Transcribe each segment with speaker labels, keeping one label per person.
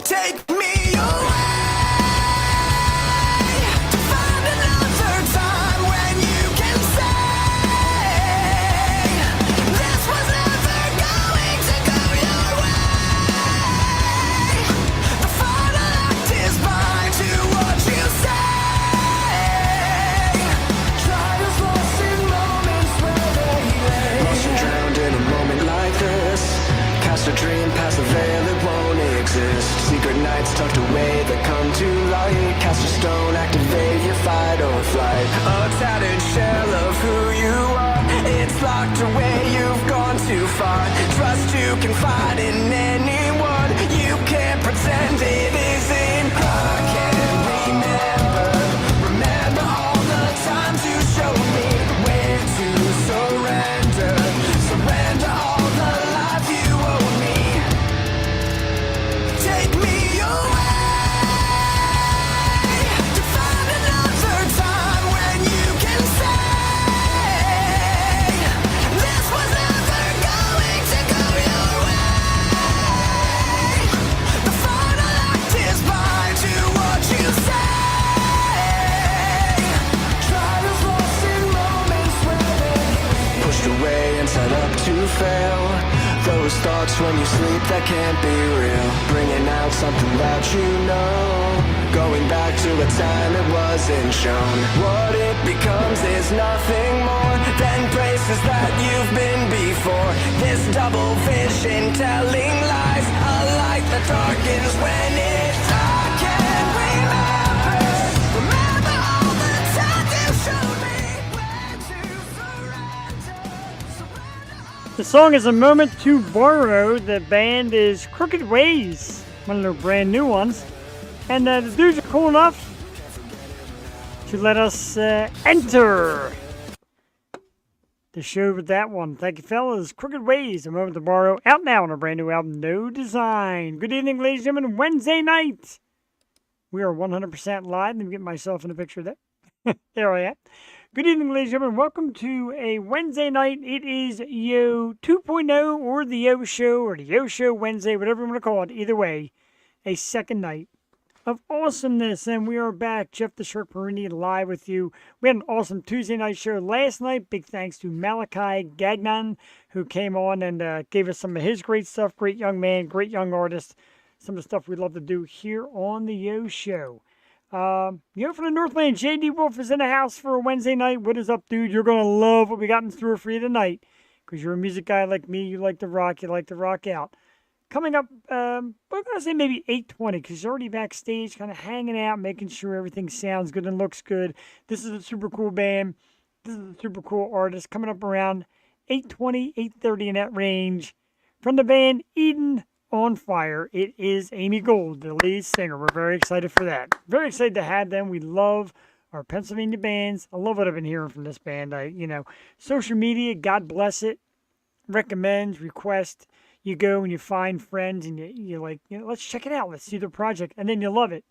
Speaker 1: Take me away to find another time when you can say this was never going to go your way. The final act is mine to what you say. Trials lost in moments where they lay. Lost and drowned in a moment like this. Cast a dream past the veil, it won't exist. Secret nights tucked away that come to light. Cast a stone, activate your fight or flight. A tattered shell of who you are. It's locked away, you've gone too far. Trust you can find in anyone. You can't pretend it isn't. I can't remember all the times you showed me where to surrender. Surrender all the life you owe me. Take me away to find another time when you can say this was never going to go your way. The final act is mine to what you say. Trials lost in moments where they pushed away and set up to fail. Those thoughts when you sleep that can't be real. Bringing out something that you know. Going back to a time it wasn't shown. What it becomes is nothing more than places that you've been before. This double vision telling lies. A light that darkens when it's I can't remember all the times you showed me where to surrender.
Speaker 2: The song is A Moment to Borrow. The band is Crooked Ways, one of their brand new ones. And the dudes are cool enough to let us enter the show with that one. Thank you, fellas. Crooked Ways, A Moment to Borrow, out now on our brand new album, No Design. Good evening, ladies and gentlemen. Wednesday night. We are 100% live. Let me get myself in the picture there. There I am. Good evening, ladies and gentlemen. Welcome to a Wednesday night. It is Yo 2.0 or the Yo Show or the Yo Show Wednesday, whatever you want to call it. Either way, a second night of awesomeness. And we are back. Jeff the Shark Perini live with you. We had an awesome Tuesday night show last night. Big thanks to Malachi Gagnon, who came on and gave us some of his great stuff. Great young man, great young artist. Some of the stuff we love to do here on the Yo Show. From the Northland, JD Wolf is in the house for a Wednesday night. What is up, dude? You're going to love what we got in store for you tonight. Because you're a music guy like me. You like to rock. You like to rock out. Coming up, we're going to say maybe 8:20 because he's already backstage kind of hanging out, making sure everything sounds good and looks good. This is a super cool band. This is a super cool artist. Coming up around 8:20, 8:30 in that range. From the band Eden on Fire, it is Amy Gold, the lead singer. We're very excited for that. Very excited to have them. We love our Pennsylvania bands. I love what I've been hearing from this band. Social media, God bless it. Recommend, request. You go and you find friends and you're like, let's check it out. Let's see their project. And then you love it.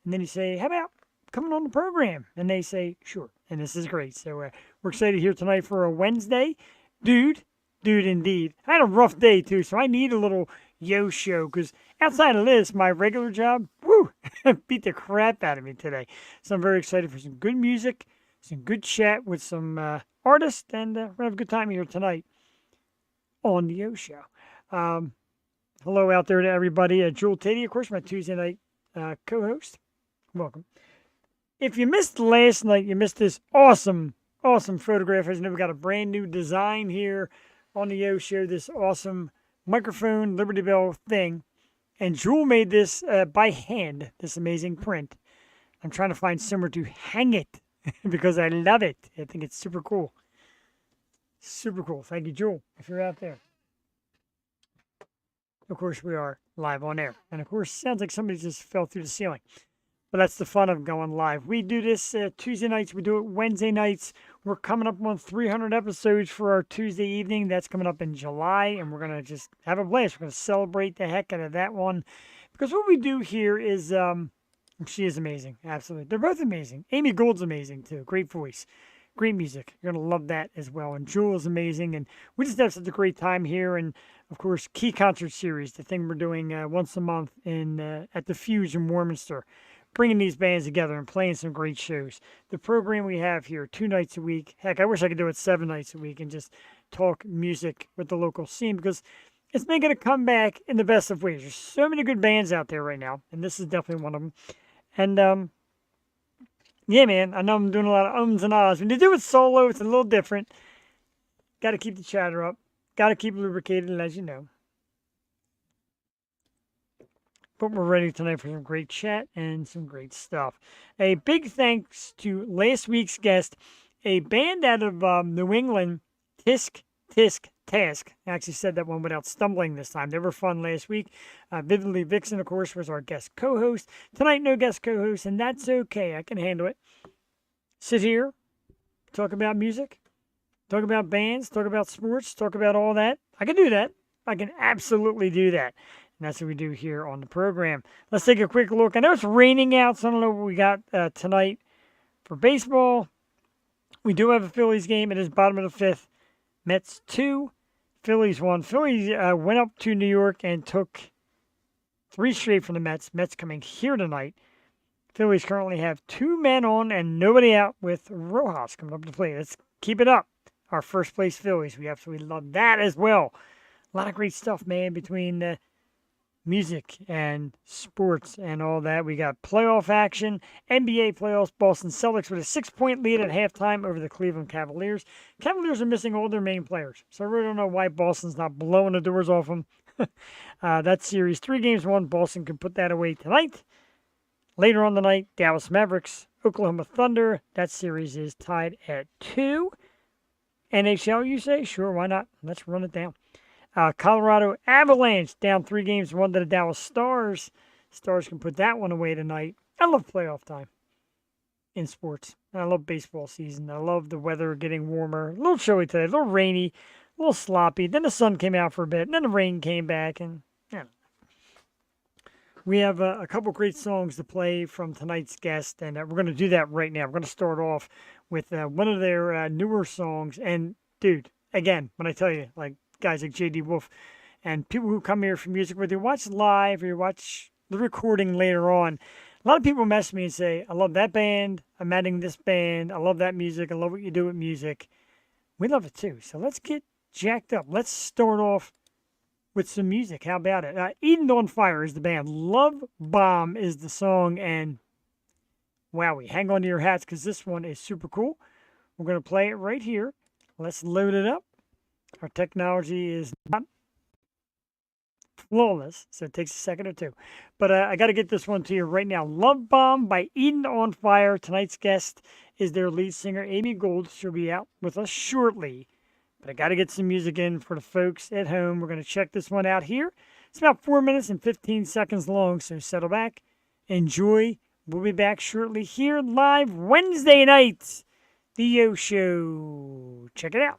Speaker 2: And then you say, how about coming on the program? And they say, sure. And this is great. So we're excited here tonight for a Wednesday. Dude indeed. I had a rough day too, so I need a little Yo Show. Because outside of this, my regular job, beat the crap out of me today. So I'm very excited for some good music, some good chat with some artists. And we're going to have a good time here tonight on the Yo Show. Hello out there to everybody. Jewel Teddy, of course, my Tuesday night co-host. Welcome. If you missed last night, you missed this awesome photograph. As you know, we got a brand new design here on the Yo Show. This awesome microphone Liberty Bell thing. And Jewel made this by hand, this amazing print. I'm trying to find somewhere to hang it because I love it. I think it's super cool. Super cool. Thank you, Jewel, if you're out there. Of course, we are live on air. And of course, sounds like somebody just fell through the ceiling. But that's the fun of going live. We do this Tuesday nights. We do it Wednesday nights. We're coming up on 300 episodes for our Tuesday evening. That's coming up in July. And we're going to just have a blast. We're going to celebrate the heck out of that one. Because what we do here is, she is amazing. Absolutely. They're both amazing. Amy Gould's amazing, too. Great voice. Great music. You're going to love that as well. And Jewel is amazing. And we just have such a great time here. And, of course, Key Concert Series, the thing we're doing once a month at the Fuse in Warminster, bringing these bands together and playing some great shows. The program we have here, 2 nights a week. Heck, I wish I could do it 7 nights a week and just talk music with the local scene, because it's making a comeback in the best of ways. There's so many good bands out there right now, and this is definitely one of them. And, yeah, man, I know I'm doing a lot of ums and ahs. When you do it solo, it's a little different. Got to keep the chatter up. Got to keep lubricated, as you know. But we're ready tonight for some great chat and some great stuff. A big thanks to last week's guest, a band out of New England, Tisk Task. I actually said that one without stumbling this time. They were fun last week. Vividly Vixen, of course, was our guest co-host. Tonight, no guest co-host, and that's okay. I can handle it. Sit here, talk about music, talk about bands, talk about sports, talk about all that. I can do that. I can absolutely do that. And that's what we do here on the program. Let's take a quick look. I know it's raining out, so I don't know what we got tonight for baseball. We do have a Phillies game. It is bottom of the 5th. Mets 2, Phillies 1. Phillies went up to New York and took 3 straight from the Mets. Mets coming here tonight. Phillies currently have 2 men on and nobody out with Rojas coming up to play. Let's keep it up. Our first place Phillies. We absolutely love that as well. A lot of great stuff, man, between music and sports and all that. We got playoff action, NBA playoffs, Boston Celtics with a 6-point lead at halftime over the Cleveland Cavaliers. Cavaliers are missing all their main players, so I really don't know why Boston's not blowing the doors off them. That series, 3 games won. Boston can put that away tonight. Later on the night, Dallas Mavericks, Oklahoma Thunder. That series is tied at 2. NHL, you say? Sure, why not? Let's run it down. Colorado Avalanche down 3 games, 1 to the Dallas Stars. Stars can put that one away tonight. I love playoff time in sports. I love baseball season. I love the weather getting warmer. A little chilly today, a little rainy, a little sloppy. Then the sun came out for a bit, and then the rain came back. And yeah. We have a couple great songs to play from tonight's guest, and we're going to do that right now. We're going to start off with one of their newer songs. And, dude, again, when I tell you, like, guys like J.D. Wolf and people who come here for music, whether you watch live or you watch the recording later on, a lot of people message me and say, I love that band, I'm adding this band, I love that music, I love what you do with music. We love it too. So let's get jacked up. Let's start off with some music. How about it? Eden on Fire is the band. Love Bomb is the song. And wowie, hang on to your hats because this one is super cool. We're going to play it right here. Let's load it up. Our technology is not flawless, so it takes a second or two. But I got to get this one to you right now. Love Bomb by Eden on Fire. Tonight's guest is their lead singer, Amy Gold. She'll be out with us shortly. But I got to get some music in for the folks at home. We're going to check this one out here. It's about 4 minutes and 15 seconds long, so settle back, enjoy. We'll be back shortly here live Wednesday night. The Yo Show. Check it out.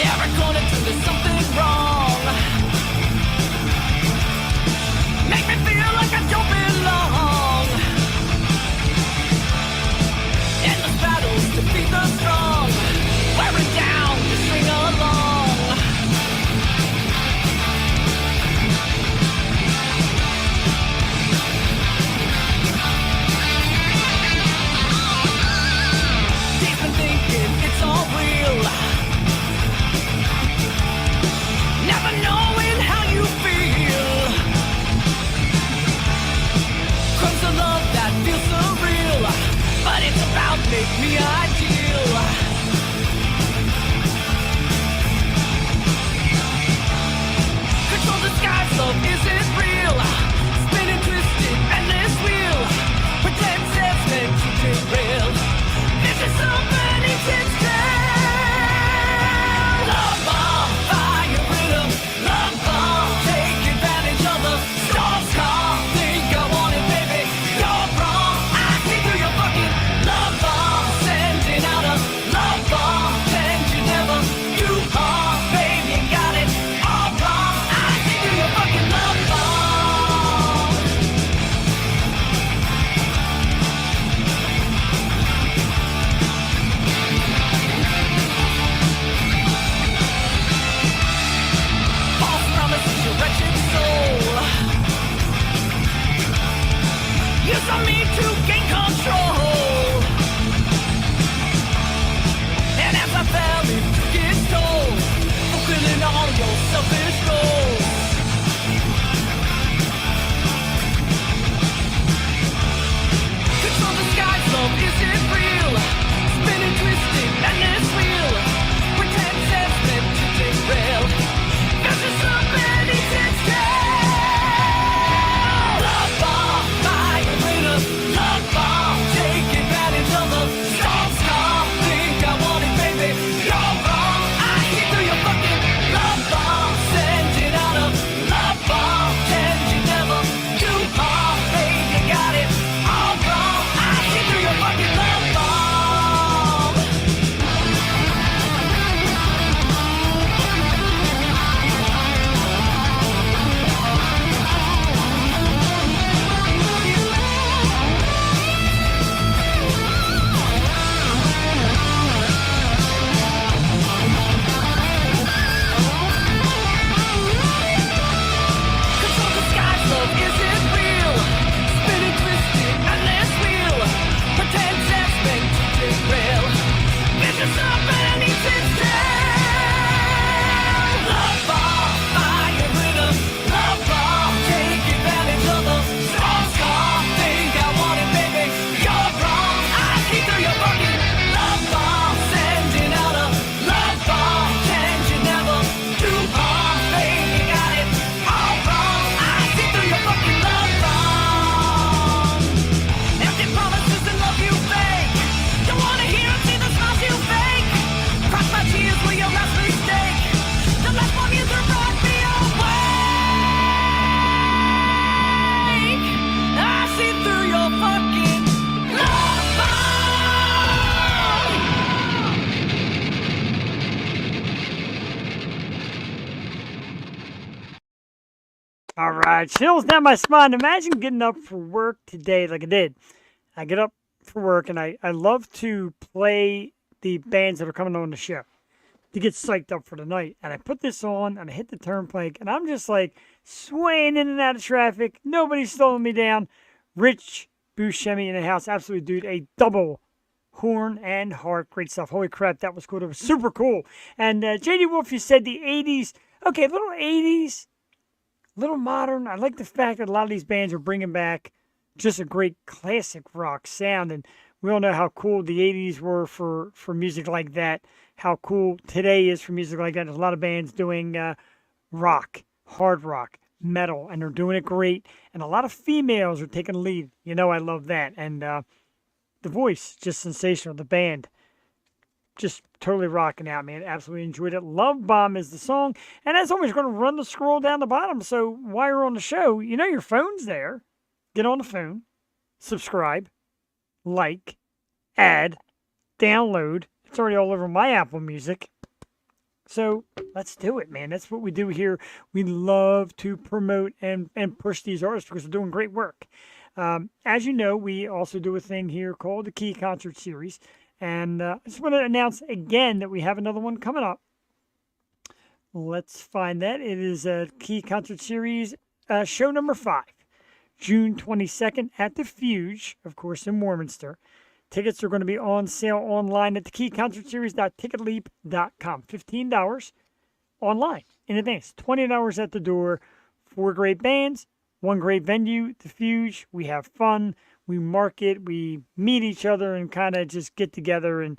Speaker 3: Every corner to there's something wrong. Make me feel like I don't belong. Endless battles to beat the strong. Wearing down to string along. Deep in thinking it's all real. Never knowing how you feel. Crumbs of love that feels surreal, but it's about make me ideal. Control the skies, love isn't real. Spinning, twisted, endless wheel. Pretend it's meant to derail. This is so many tips down. Love bomb, fire rhythm. Love bomb, take advantage of the storm's calm.
Speaker 2: All right, chills down my spine. Imagine getting up for work today like I did. I get up for work and I love to play the bands that are coming on the show to get psyched up for the night. And I put this on and I hit the turnpike and I'm just like swaying in and out of traffic. Nobody's slowing me down. Rich Buscemi in the house. Absolutely, dude. A double horn and heart. Great stuff. Holy crap, that was cool. That was super cool. And J.D. Wolf, you said the 80s. Okay, little 80s. Little modern. I like the fact that a lot of these bands are bringing back just a great classic rock sound. And we all know how cool the 80s were for music like that. How cool today is for music like that. There's a lot of bands doing rock, hard rock, metal, and they're doing it great. And a lot of females are taking the lead. You know, I love that. And the voice, just sensational. The band, just totally rocking out, man. Absolutely enjoyed it. Love Bomb is the song. And as always, we're going to run the scroll down the bottom. So while you're on the show, you know your phone's there. Get on the phone, subscribe, like, add, download. It's already all over my Apple Music. So let's do it, man. That's what we do here. We love to promote and push these artists because they're doing great work. As you know, we also do a thing here called the Key Concert Series. And I just want to announce again that we have another one coming up. Let's find that. It is a Key Concert Series show number 5, June 22nd at the Fuge, of course, in Warminster. Tickets are going to be on sale online at thekeyconcertseries.ticketleap.com. $15 online in advance. $20 at the door. 4 great bands, 1 great venue, the Fuge. We have fun. We market, we meet each other and kind of just get together. And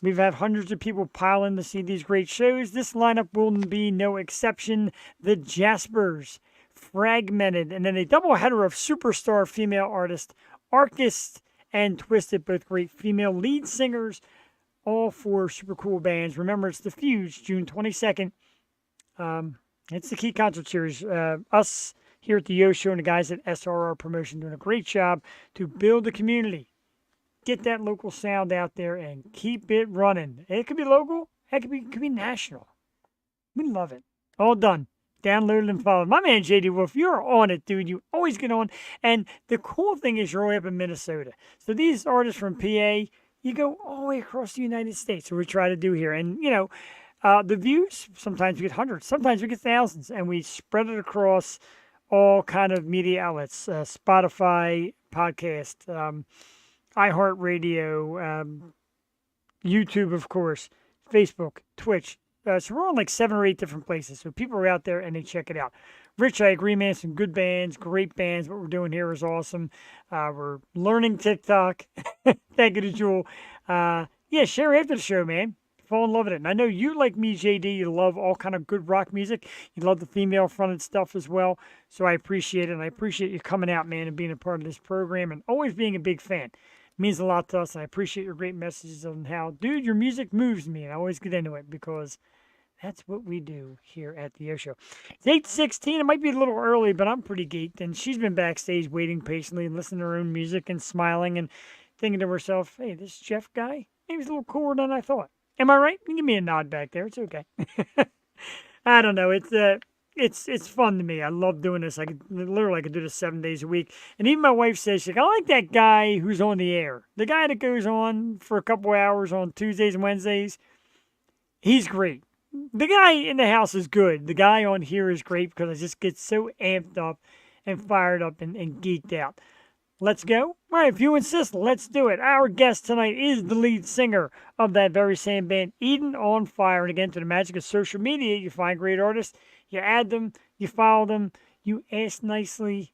Speaker 2: we've had hundreds of people pile in to see these great shows. This lineup will be no exception. The Jaspers, Fragmented, and then a doubleheader of superstar female artists, Arcist and Twisted, both great female lead singers, all 4 super cool bands. Remember, it's the Fuge, June 22nd. It's the Key Concert Series. Us here at the Yo Show and the guys at SRR Promotion doing a great job to build a community. Get that local sound out there and keep it running. It could be local. It could be national. We love it. All done. Downloaded and followed. My man JD Wolf, you're on it, dude. You always get on. And the cool thing is you're all the way up in Minnesota. So these artists from PA, you go all the way across the United States. So we try to do here. And, you know, the views, sometimes we get hundreds. Sometimes we get thousands. And we spread it across all kind of media outlets, Spotify, podcast, iHeartRadio, YouTube, of course, Facebook, Twitch. So we're on like 7 or 8 different places. So people are out there and they check it out. Rich, I agree, man. Some good bands, great bands. What we're doing here is awesome. We're learning TikTok. Thank you to Jewel. Yeah, share after the show, man. Fall in love with it. And I know you, like me, JD, you love all kind of good rock music. You love the female-fronted stuff as well. So I appreciate it. And I appreciate you coming out, man, and being a part of this program and always being a big fan. It means a lot to us. And I appreciate your great messages on how, dude, your music moves me. And I always get into it because that's what we do here at the Yo Show. It's 8:16. It might be a little early, but I'm pretty geeked. And she's been backstage waiting patiently and listening to her own music and smiling and thinking to herself, hey, this Jeff guy, maybe he's a little cooler than I thought. Am I right? You give me a nod back there. It's okay. I don't know. It's fun to me. I love doing this. I could do this 7 days a week. And even my wife says, she's like, I like that guy who's on the air. The guy that goes on for a couple hours on Tuesdays and Wednesdays. He's great. The guy in the house is good. The guy on here is great because I just get so amped up and fired up and geeked out. Let's go? All right, if you insist, let's do it. Our guest tonight is the lead singer of that very same band, Eden on Fire. And again, to the magic of social media, you find great artists, you add them, you follow them, you ask nicely.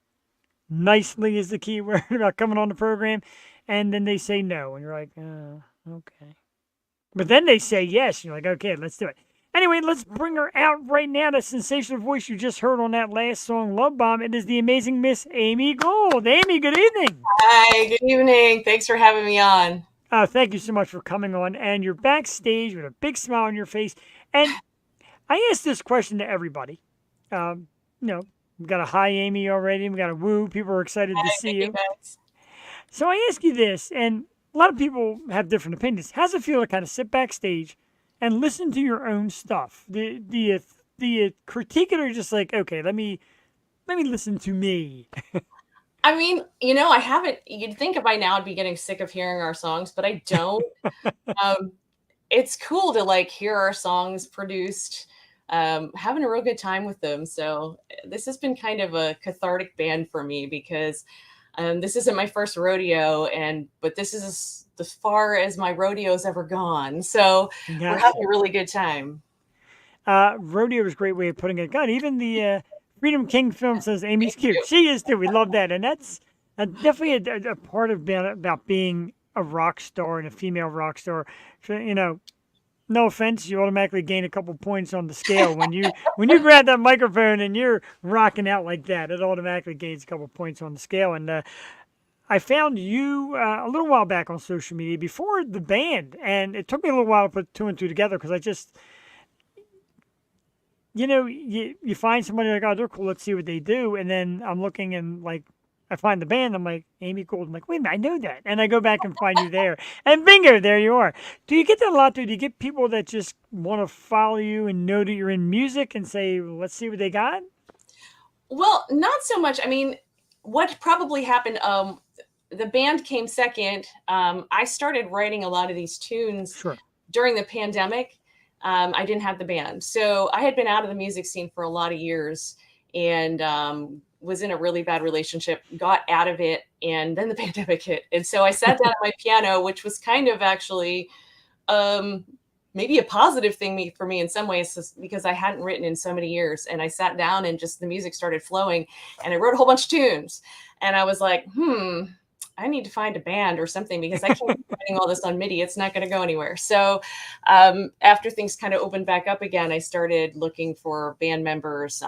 Speaker 2: Nicely is the key word about coming on the program. And then they say no. And you're like, okay. But then they say yes. And you're like, okay, let's do it. Anyway, let's bring her out right now. The sensational voice you just heard on that last song, Love Bomb. It is the amazing Miss Amy Gold. Amy, good evening.
Speaker 4: Hi, good evening. Thanks for having me on.
Speaker 2: Thank you so much for coming on. And you're backstage with a big smile on your face. And I ask this question to everybody. You know, we've got a hi, Amy, already. We've got a woo. People are excited to see you.
Speaker 4: Guys.
Speaker 2: So I ask you this, and a lot of people have different opinions. How's it feel to kind of sit backstage and listen to your own stuff? Do you critique it, or just like, okay, let me maybe listen to me.
Speaker 4: I mean, I haven't. You'd think by now I'd be getting sick of hearing our songs, but I don't. Um, it's cool to like hear our songs produced, having a real good time with them. So this has been kind of a cathartic band for me because this isn't my first rodeo, but this is as far as my rodeo's ever gone. So we're
Speaker 2: Gotcha.
Speaker 4: having a really good time.
Speaker 2: Rodeo is a great way of putting it. God, even the Freedom King film says Amy's
Speaker 4: Thank
Speaker 2: cute.
Speaker 4: you.
Speaker 2: She is too. We love that, and that's definitely a part of about being a rock star and a female rock star. So, no offense, you automatically gain a couple points on the scale when you grab that microphone and you're rocking out like that. It automatically gains a couple points on the scale. And I found you a little while back on social media before the band, and it took me a little while to put two and two together because I just you find somebody like, oh, they're cool, let's see what they do. And then I'm looking and like, I find the band, I'm like, Amy Gold. I'm like, wait a minute, I know that. And I go back and find you there. And bingo, there you are. Do you get that a lot, though? Do you get people that just want to follow you and know that you're in music and say, let's see what they got?
Speaker 4: Well, not so much. I mean, what probably happened, the band came second. I started writing a lot of these tunes
Speaker 2: Sure.
Speaker 4: during the pandemic. I didn't have the band. So I had been out of the music scene for a lot of years and was in a really bad relationship, got out of it, and then the pandemic hit. And so I sat down at my piano, which was kind of actually maybe a positive thing for me in some ways, because I hadn't written in so many years. And I sat down and just the music started flowing and I wrote a whole bunch of tunes. And I was like, I need to find a band or something because I can't keep writing all this on MIDI. It's not going to go anywhere. So after things kind of opened back up again, I started looking for band members.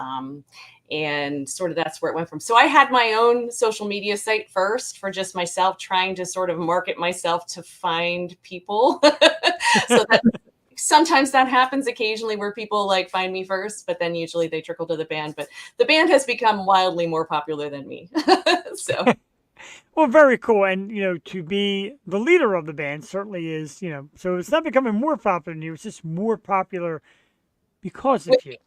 Speaker 4: And sort of that's where it went from. So I had my own social media site first for just myself, trying to sort of market myself to find people. So that sometimes that happens occasionally where people like find me first, but then usually they trickle to the band. But the band has become wildly more popular than me. So.
Speaker 2: Well, very cool. And, to be the leader of the band certainly is, so it's not becoming more popular than you. It's just more popular because of you.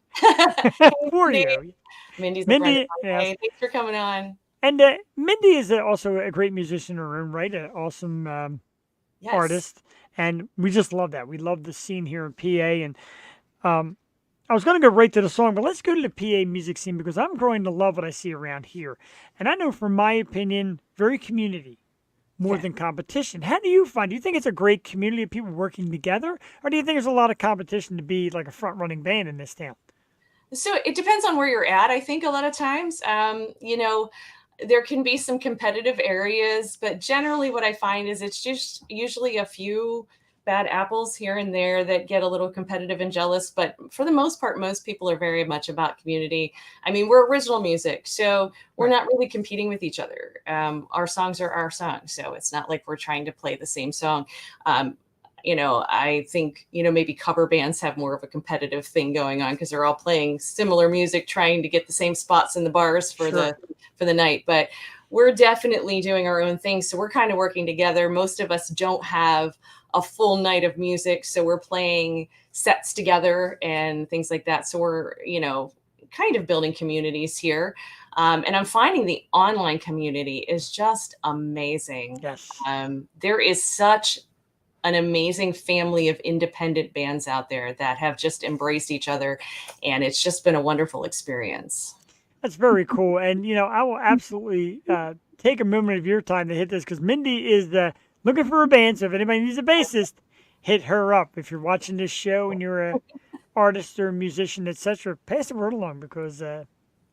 Speaker 2: For you.
Speaker 4: Mindy's a
Speaker 2: Mindy,
Speaker 4: friend of mine.
Speaker 2: yes.
Speaker 4: Hey, thanks for coming on.
Speaker 2: And Mindy is also a great musician in her own right, an awesome
Speaker 4: Yes.
Speaker 2: artist. And we just love that. We love the scene here in PA. And I was going to go right to the song, but let's go to the PA music scene because I'm growing to love what I see around here. And I know, from my opinion, very community more than competition. How do you find? Do you think it's a great community of people working together? Or do you think there's a lot of competition to be like a front-running band in this town?
Speaker 4: So it depends on where you're at. I think a lot of times, there can be some competitive areas, but generally what I find is it's just usually a few bad apples here and there that get a little competitive and jealous. But for the most part, most people are very much about community. I mean, we're original music, so we're not really competing with each other. Our songs are our songs, so it's not like we're trying to play the same song. I think, maybe cover bands have more of a competitive thing going on because they're all playing similar music, trying to get the same spots in the bars for the night. But we're definitely doing our own thing. So we're kind of working together. Most of us don't have a full night of music. So we're playing sets together and things like that. So we're, kind of building communities here. And I'm finding the online community is just amazing.
Speaker 2: Yes.
Speaker 4: There is such an amazing family of independent bands out there that have just embraced each other. And it's just been a wonderful experience.
Speaker 2: That's very cool. And, I will absolutely take a moment of your time to hit this because Mindy is looking for a band. So if anybody needs a bassist, hit her up. If you're watching this show and you're a artist or a musician, etc., pass the word along because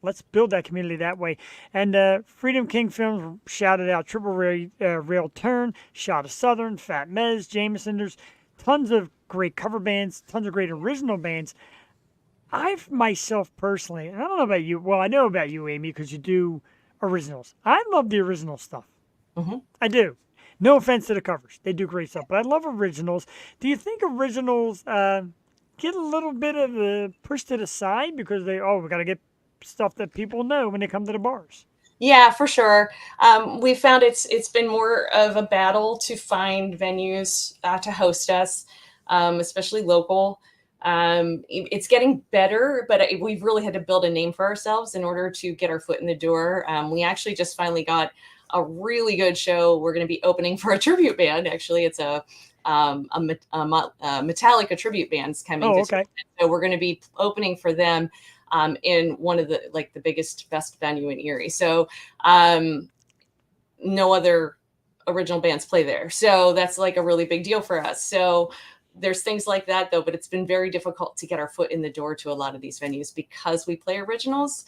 Speaker 2: let's build that community that way. And Freedom King Films shouted out Triple Rail Turn, Shot of Southern, Fat Mez, Jameson. There's tons of great cover bands, tons of great original bands. I've myself personally, and I don't know about you, well, I know about you, Amy, because you do originals. I love the original stuff.
Speaker 4: Mm-hmm.
Speaker 2: I do. No offense to the covers. They do great stuff, but I love originals. Do you think originals get a little bit of a push to the side because we got to get stuff that people know when they come to the bars?
Speaker 4: Yeah, for sure. We found it's been more of a battle to find venues to host us, especially local. It's getting better, but we've really had to build a name for ourselves in order to get our foot in the door. We actually just finally got a really good show. We're going to be opening for a tribute band. Actually, it's a Metallica tribute band's coming.
Speaker 2: Oh,
Speaker 4: to
Speaker 2: okay.
Speaker 4: So we're going to be opening for them in one of the biggest, best venue in Erie. So no other original bands play there. So that's like a really big deal for us. So there's things like that though, but it's been very difficult to get our foot in the door to a lot of these venues because we play originals.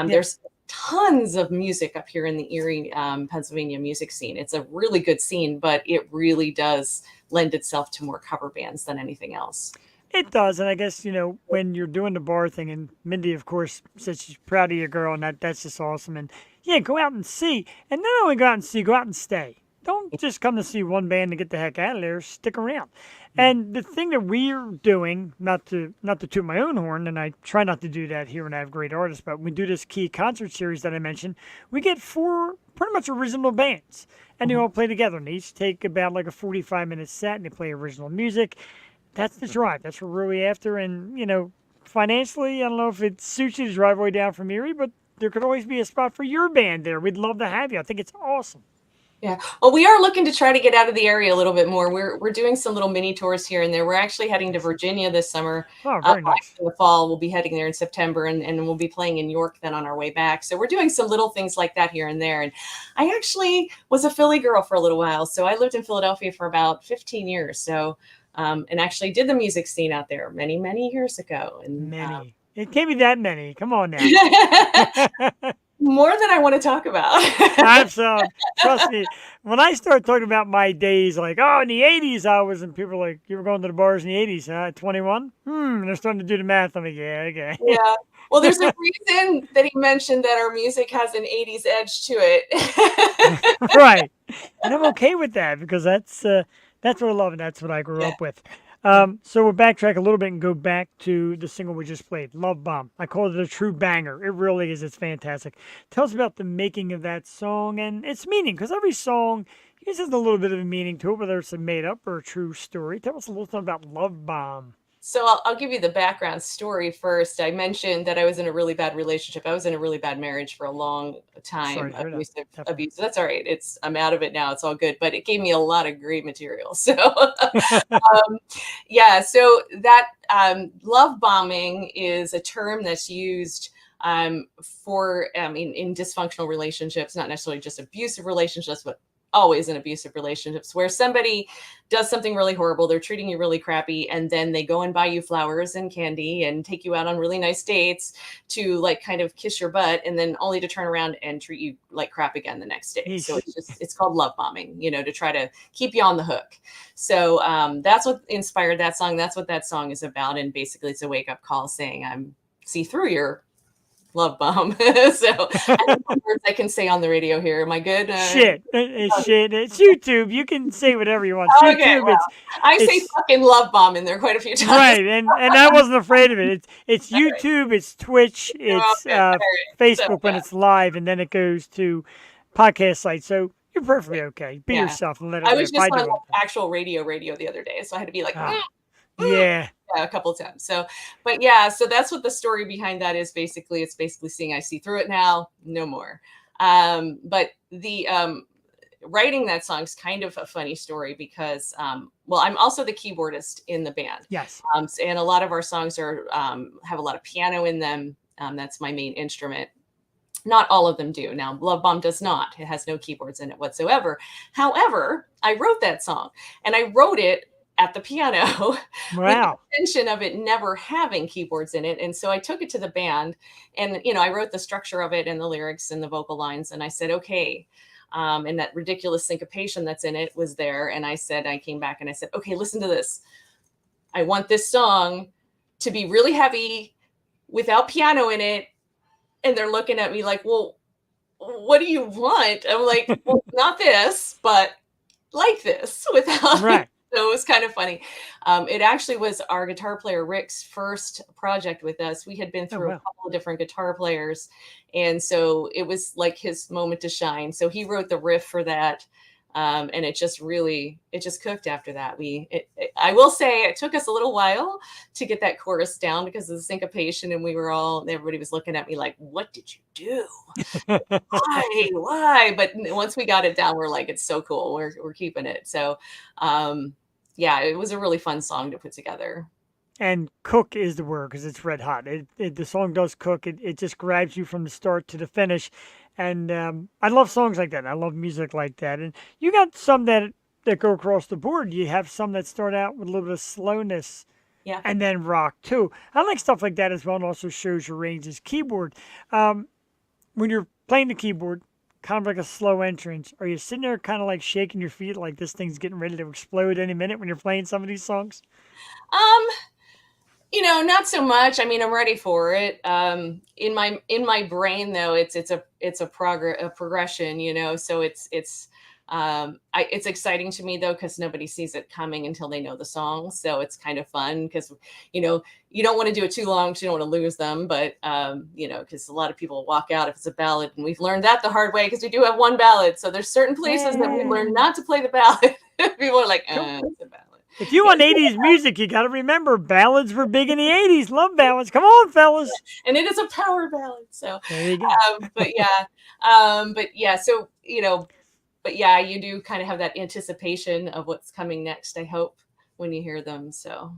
Speaker 4: There's tons of music up here in the Erie, Pennsylvania music scene. It's a really good scene, but it really does lend itself to more cover bands than anything else.
Speaker 2: It does, and I guess, when you're doing the bar thing, and Mindy, of course, said she's proud of your girl, and that's just awesome. And yeah, go out and see, and not only go out and see, go out and stay. Don't just come to see one band and get the heck out of there. Stick around. And the thing that we're doing, not to toot my own horn, and I try not to do that here when I have great artists, but we do this key concert series that I mentioned. We get 4 pretty much original bands, and they all play together, and they each take about like a 45-minute set, and they play original music. That's the drive. That's what we're really after. And, financially, I don't know if it suits you to drive way down from Erie, but there could always be a spot for your band there. We'd love to have you. I think it's awesome.
Speaker 4: Yeah. Well, we are looking to try to get out of the area a little bit more. We're doing some little mini tours here and there. We're actually heading to Virginia this summer.
Speaker 2: Oh, very nice.
Speaker 4: In the fall, we'll be heading there in September, and we'll be playing in York then on our way back. So we're doing some little things like that here and there. And I actually was a Philly girl for a little while. So I lived in Philadelphia for about 15 years. So, and actually did the music scene out there many, many years ago. And
Speaker 2: many. It can't be that many. Come on now.
Speaker 4: More than I want to talk about.
Speaker 2: Trust me, when I start talking about my days, like, in the 80s I was, and people are like, you were going to the bars in the 80s, huh? 21? And they're starting to do the math. I'm like, yeah, okay.
Speaker 4: Yeah. Well, there's a reason that he mentioned that our music has an 80s edge to it.
Speaker 2: Right. And I'm okay with that because that's what I love, and that's what I grew up with. So we'll backtrack a little bit and go back to the single we just played, Love Bomb. I called it a true banger. It really is. It's fantastic. Tell us about the making of that song and its meaning, because every song has a little bit of a meaning to it, whether it's a made-up or a true story. Tell us a little something about Love Bomb.
Speaker 4: So I'll give you the background story first. I mentioned that I was in a really bad relationship. I was in a really bad marriage for a long time. Abusive abuse. That's all right. I'm out of it now. It's all good. But it gave me a lot of great material. So yeah. So that love bombing is a term that's used for in dysfunctional relationships, not necessarily just abusive relationships, but always in abusive relationships where somebody does something really horrible. They're treating you really crappy. And then they go and buy you flowers and candy and take you out on really nice dates to like kind of kiss your butt, and then only to turn around and treat you like crap again the next day. So it's called love bombing, to try to keep you on the hook. So that's what inspired that song. That's what that song is about. And basically it's a wake up call saying, I'm see through your love bomb. So I don't know words I can say on the radio here. Am I good?
Speaker 2: Shit. It's YouTube. You can say whatever you want.
Speaker 4: Okay,
Speaker 2: YouTube,
Speaker 4: well, I say fucking love bomb in there quite a few times.
Speaker 2: Right, and I wasn't afraid of it. It's YouTube, it's Twitch, it's Facebook when it's live, and then it goes to podcast sites. So you're perfectly okay. Be yourself and let it.
Speaker 4: I was just on actual radio the other day, so I had to be like,
Speaker 2: yeah,
Speaker 4: a couple of times. So, but yeah, so that's what the story behind that is. Basically, it's basically seeing I see through it now, no more. But the writing that song is kind of a funny story because, well, I'm also the keyboardist in the band.
Speaker 2: Yes.
Speaker 4: And a lot of our songs are have a lot of piano in them. That's my main instrument. Not all of them do. Now, Love Bomb does not. It has no keyboards in it whatsoever. However, I wrote that song, and I wrote it at the piano.
Speaker 2: Wow.
Speaker 4: With the intention of it never having keyboards in it. And so I took it to the band, and I wrote the structure of it and the lyrics and the vocal lines, and I said, okay. And that ridiculous syncopation that's in it was there. And I came back and I said, okay, listen to this. I want this song to be really heavy without piano in it. And they're looking at me like, well, what do you want? I'm like, well, not this, but like this without.
Speaker 2: Right.
Speaker 4: So it was kind of funny. It actually was our guitar player, Rick's first project with us. We had been through a couple of different guitar players. And so it was like his moment to shine. So he wrote the riff for that. And it just cooked after that. I will say it took us a little while to get that chorus down because of the syncopation, and everybody was looking at me like, what did you do? Why? But once we got it down, we're like, it's so cool. We're keeping it. So, yeah, it was a really fun song to put together.
Speaker 2: And cook is the word because it's red hot. The song does cook. It just grabs you from the start to the finish. And I love songs like that. I love music like that. And you got some that go across the board. You have some that start out with a little bit of slowness
Speaker 4: Yeah.
Speaker 2: and then rock too. I like stuff like that as well, and also shows your range as keyboard. When you're playing the keyboard, kind of like a slow entrance, are you sitting there kind of like shaking your feet like this thing's getting ready to explode any minute when you're playing some of these songs?
Speaker 4: Not so much. I mean, I'm ready for it. In my brain though, it's a progression, so it's exciting to me though, because nobody sees it coming until they know the song. So it's kind of fun because, you don't want to do it too long because you don't want to lose them. But, because a lot of people walk out if it's a ballad, and we've learned that the hard way because we do have one ballad. So there's certain places that we learn not to play the ballad. People are like, it's a ballad.
Speaker 2: If you want 80s music, you got to remember ballads were big in the 80s. Love ballads. Come on, fellas.
Speaker 4: And it is a power ballad. So
Speaker 2: there you go.
Speaker 4: But yeah, you do kind of have that anticipation of what's coming next, I hope, when you hear them. So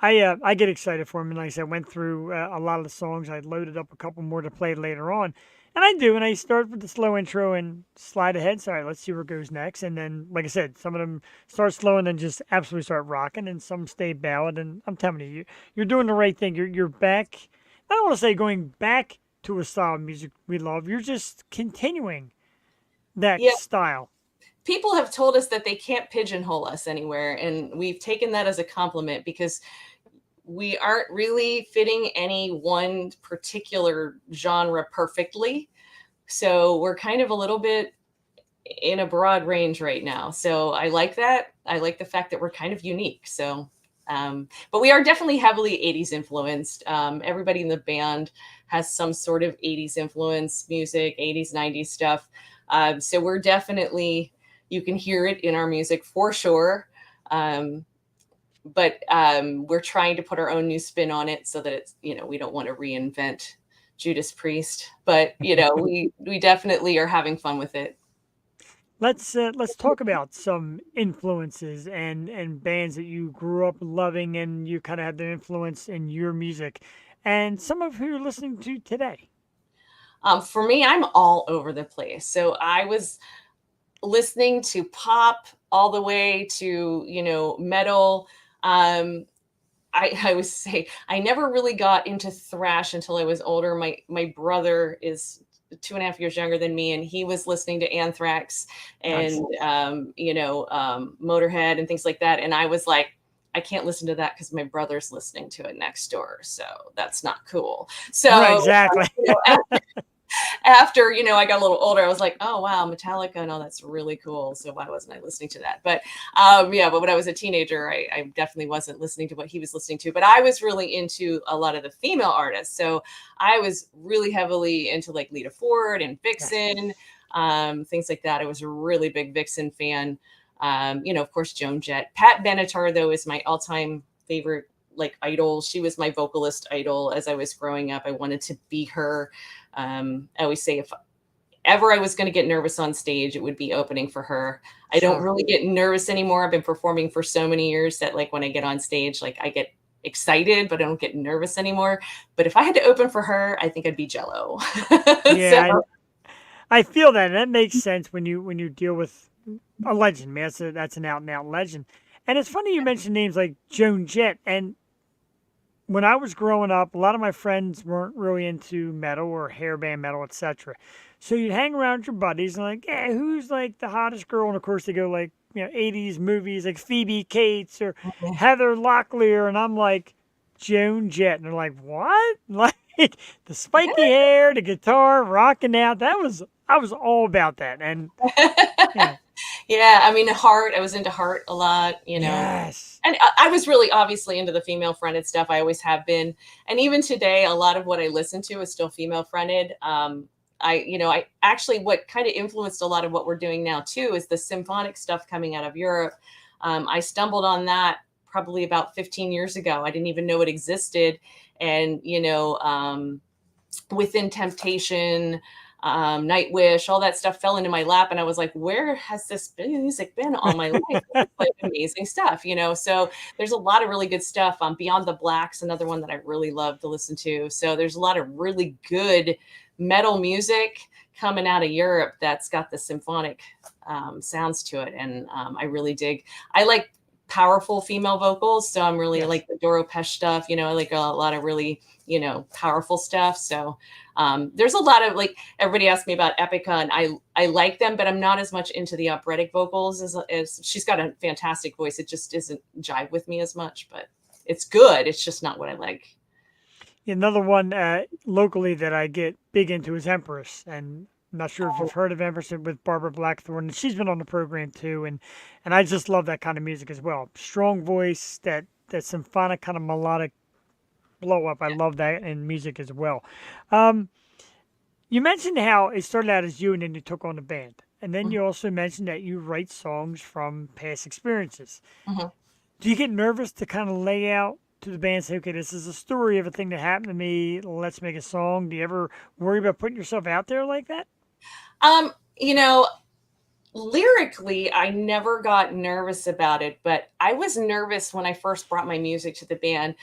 Speaker 2: I get excited for them. And like I said, I went through a lot of the songs. I loaded up a couple more to play later on. And I do. And I start with the slow intro and slide ahead. Sorry, let's see where it goes next. And then, like I said, some of them start slow and then just absolutely start rocking. And some stay ballad. And I'm telling you, you're doing the right thing. You're back. I don't want to say going back to a style of music we love. You're just continuing that style.
Speaker 4: People have told us that they can't pigeonhole us anywhere, and we've taken that as a compliment because we aren't really fitting any one particular genre perfectly. So we're kind of a little bit in a broad range right now. So I like that. I like the fact that we're kind of unique. So, but we are definitely heavily 80s influenced. Everybody in the band has some sort of 80s influence, music, 80s, 90s stuff. So we're definitely, you can hear it in our music for sure. But we're trying to put our own new spin on it so that it's, we don't want to reinvent Judas Priest, but we definitely are having fun with it.
Speaker 2: Let's talk about some influences and bands that you grew up loving and you kind of had their influence in your music, and some of who you're listening to today.
Speaker 4: For me, I'm all over the place. So I was listening to pop all the way to, metal. I would say I never really got into thrash until I was older. My brother is 2.5 years younger than me, and he was listening to Anthrax and, Motorhead and things like that. And I was like, I can't listen to that because my brother's listening to it next door. So that's not cool. So
Speaker 2: right, exactly.
Speaker 4: After, I got a little older, I was like, oh, wow, Metallica. No, that's really cool. So why wasn't I listening to that? But but when I was a teenager, I definitely wasn't listening to what he was listening to. But I was really into a lot of the female artists. So I was really heavily into like Lita Ford and Vixen, things like that. I was a really big Vixen fan. Of course, Joan Jett. Pat Benatar, though, is my all-time favorite like idol. She was my vocalist idol as I was growing up. I wanted to be her. I always say if ever I was going to get nervous on stage, it would be opening for her. I don't really get nervous anymore. I've been performing for so many years that like when I get on stage, like I get excited, but I don't get nervous anymore. But if I had to open for her, I think I'd be Jello.
Speaker 2: Yeah, I feel that. And that makes sense when you deal with a legend, man. That's an out and out legend. And it's funny you mentioned names like Joan Jett. And when I was growing up, a lot of my friends weren't really into metal or hairband metal, etc. So you'd hang around your buddies and like, yeah, who's like the hottest girl? And of course they go like, 80s movies like Phoebe Cates or Heather Locklear. And I'm like, Joan Jett. And they're like, what? Like the spiky hair, the guitar, rocking out. I was all about that. And
Speaker 4: yeah, I mean, Heart, I was into Heart a lot,
Speaker 2: Yes.
Speaker 4: And I was really obviously into the female fronted stuff. I always have been. And even today, a lot of what I listen to is still female fronted. I actually, what kind of influenced a lot of what we're doing now too is the symphonic stuff coming out of Europe. I stumbled on that probably about 15 years ago. I didn't even know it existed. And, Within Temptation, Nightwish, all that stuff fell into my lap. And I was like, where has this music been all my life? It's like amazing stuff, So there's a lot of really good stuff. Beyond the Black's another one that I really love to listen to. So there's a lot of really good metal music coming out of Europe that's got the symphonic sounds to it. And I really dig. I like powerful female vocals. So I'm really like the Doro Pesh stuff, I like a lot of really, powerful stuff. So there's a lot of, like, everybody asked me about Epica, and I like them, but I'm not as much into the operatic vocals as she's got a fantastic voice. It just doesn't jive with me as much, but it's good. It's just not what I like.
Speaker 2: Another one locally that I get big into is Empress, and I'm not sure if you've heard of Empress with Barbara Blackthorne, and she's been on the program too, and I just love that kind of music as well. Strong voice, that symphonic kind of melodic blow up. I love that in music as well. You mentioned how it started out as you, and then you took on the band, and then you also mentioned that you write songs from past experiences. Do you get nervous to kind of lay out to the band, say, okay, this is a story of a thing that happened to me, let's make a song? Do you ever worry about putting yourself out there like that?
Speaker 4: Lyrically, I never got nervous about it, but I was nervous when I first brought my music to the band.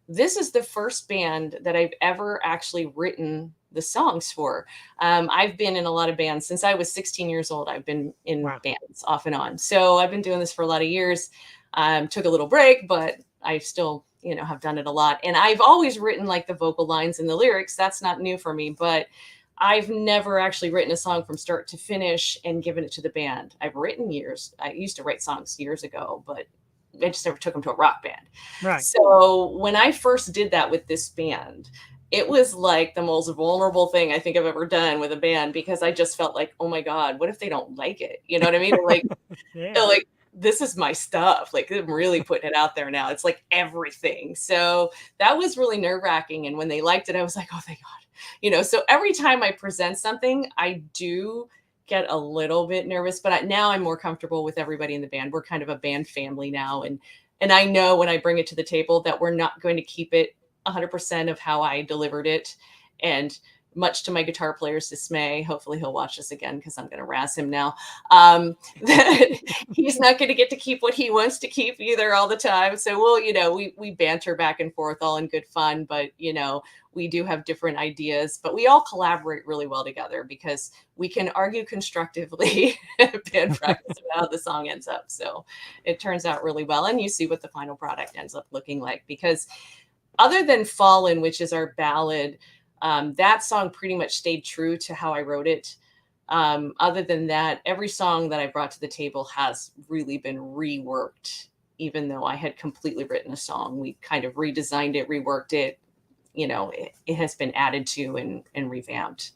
Speaker 4: This is the first band that I've ever actually written the songs for. I've been in a lot of bands since I was 16 years old. I've been in bands off and on. So I've been doing this for a lot of years. Took a little break, but I still, have done it a lot. And I've always written like the vocal lines and the lyrics. That's not new for me, but I've never actually written a song from start to finish and given it to the band. I used to write songs years ago, but I just never took them to a rock band.
Speaker 2: Right.
Speaker 4: So when I first did that with this band, it was like the most vulnerable thing I think I've ever done with a band, because I just felt like, oh my God, what if they don't like it? You know what I mean? Like, like, this is my stuff. Like, I'm really putting it out there now. It's like everything. So that was really nerve-wracking. And when they liked it, I was like, oh, thank God. So every time I present something, I do get a little bit nervous, but now I'm more comfortable with everybody in the band. We're kind of a band family now. And I know when I bring it to the table that we're not going to keep it 100% of how I delivered it. And much to my guitar player's dismay, hopefully he'll watch this again because I'm going to razz him now, that he's not going to get to keep what he wants to keep either all the time. So we banter back and forth all in good fun, but we do have different ideas, but we all collaborate really well together because we can argue constructively at band practice about how the song ends up. So it turns out really well. And you see what the final product ends up looking like, because other than Fallen, which is our ballad, that song pretty much stayed true to how I wrote it. Other than that, every song that I brought to the table has really been reworked. Even though I had completely written a song, we kind of redesigned it, reworked it. It has been added to and revamped.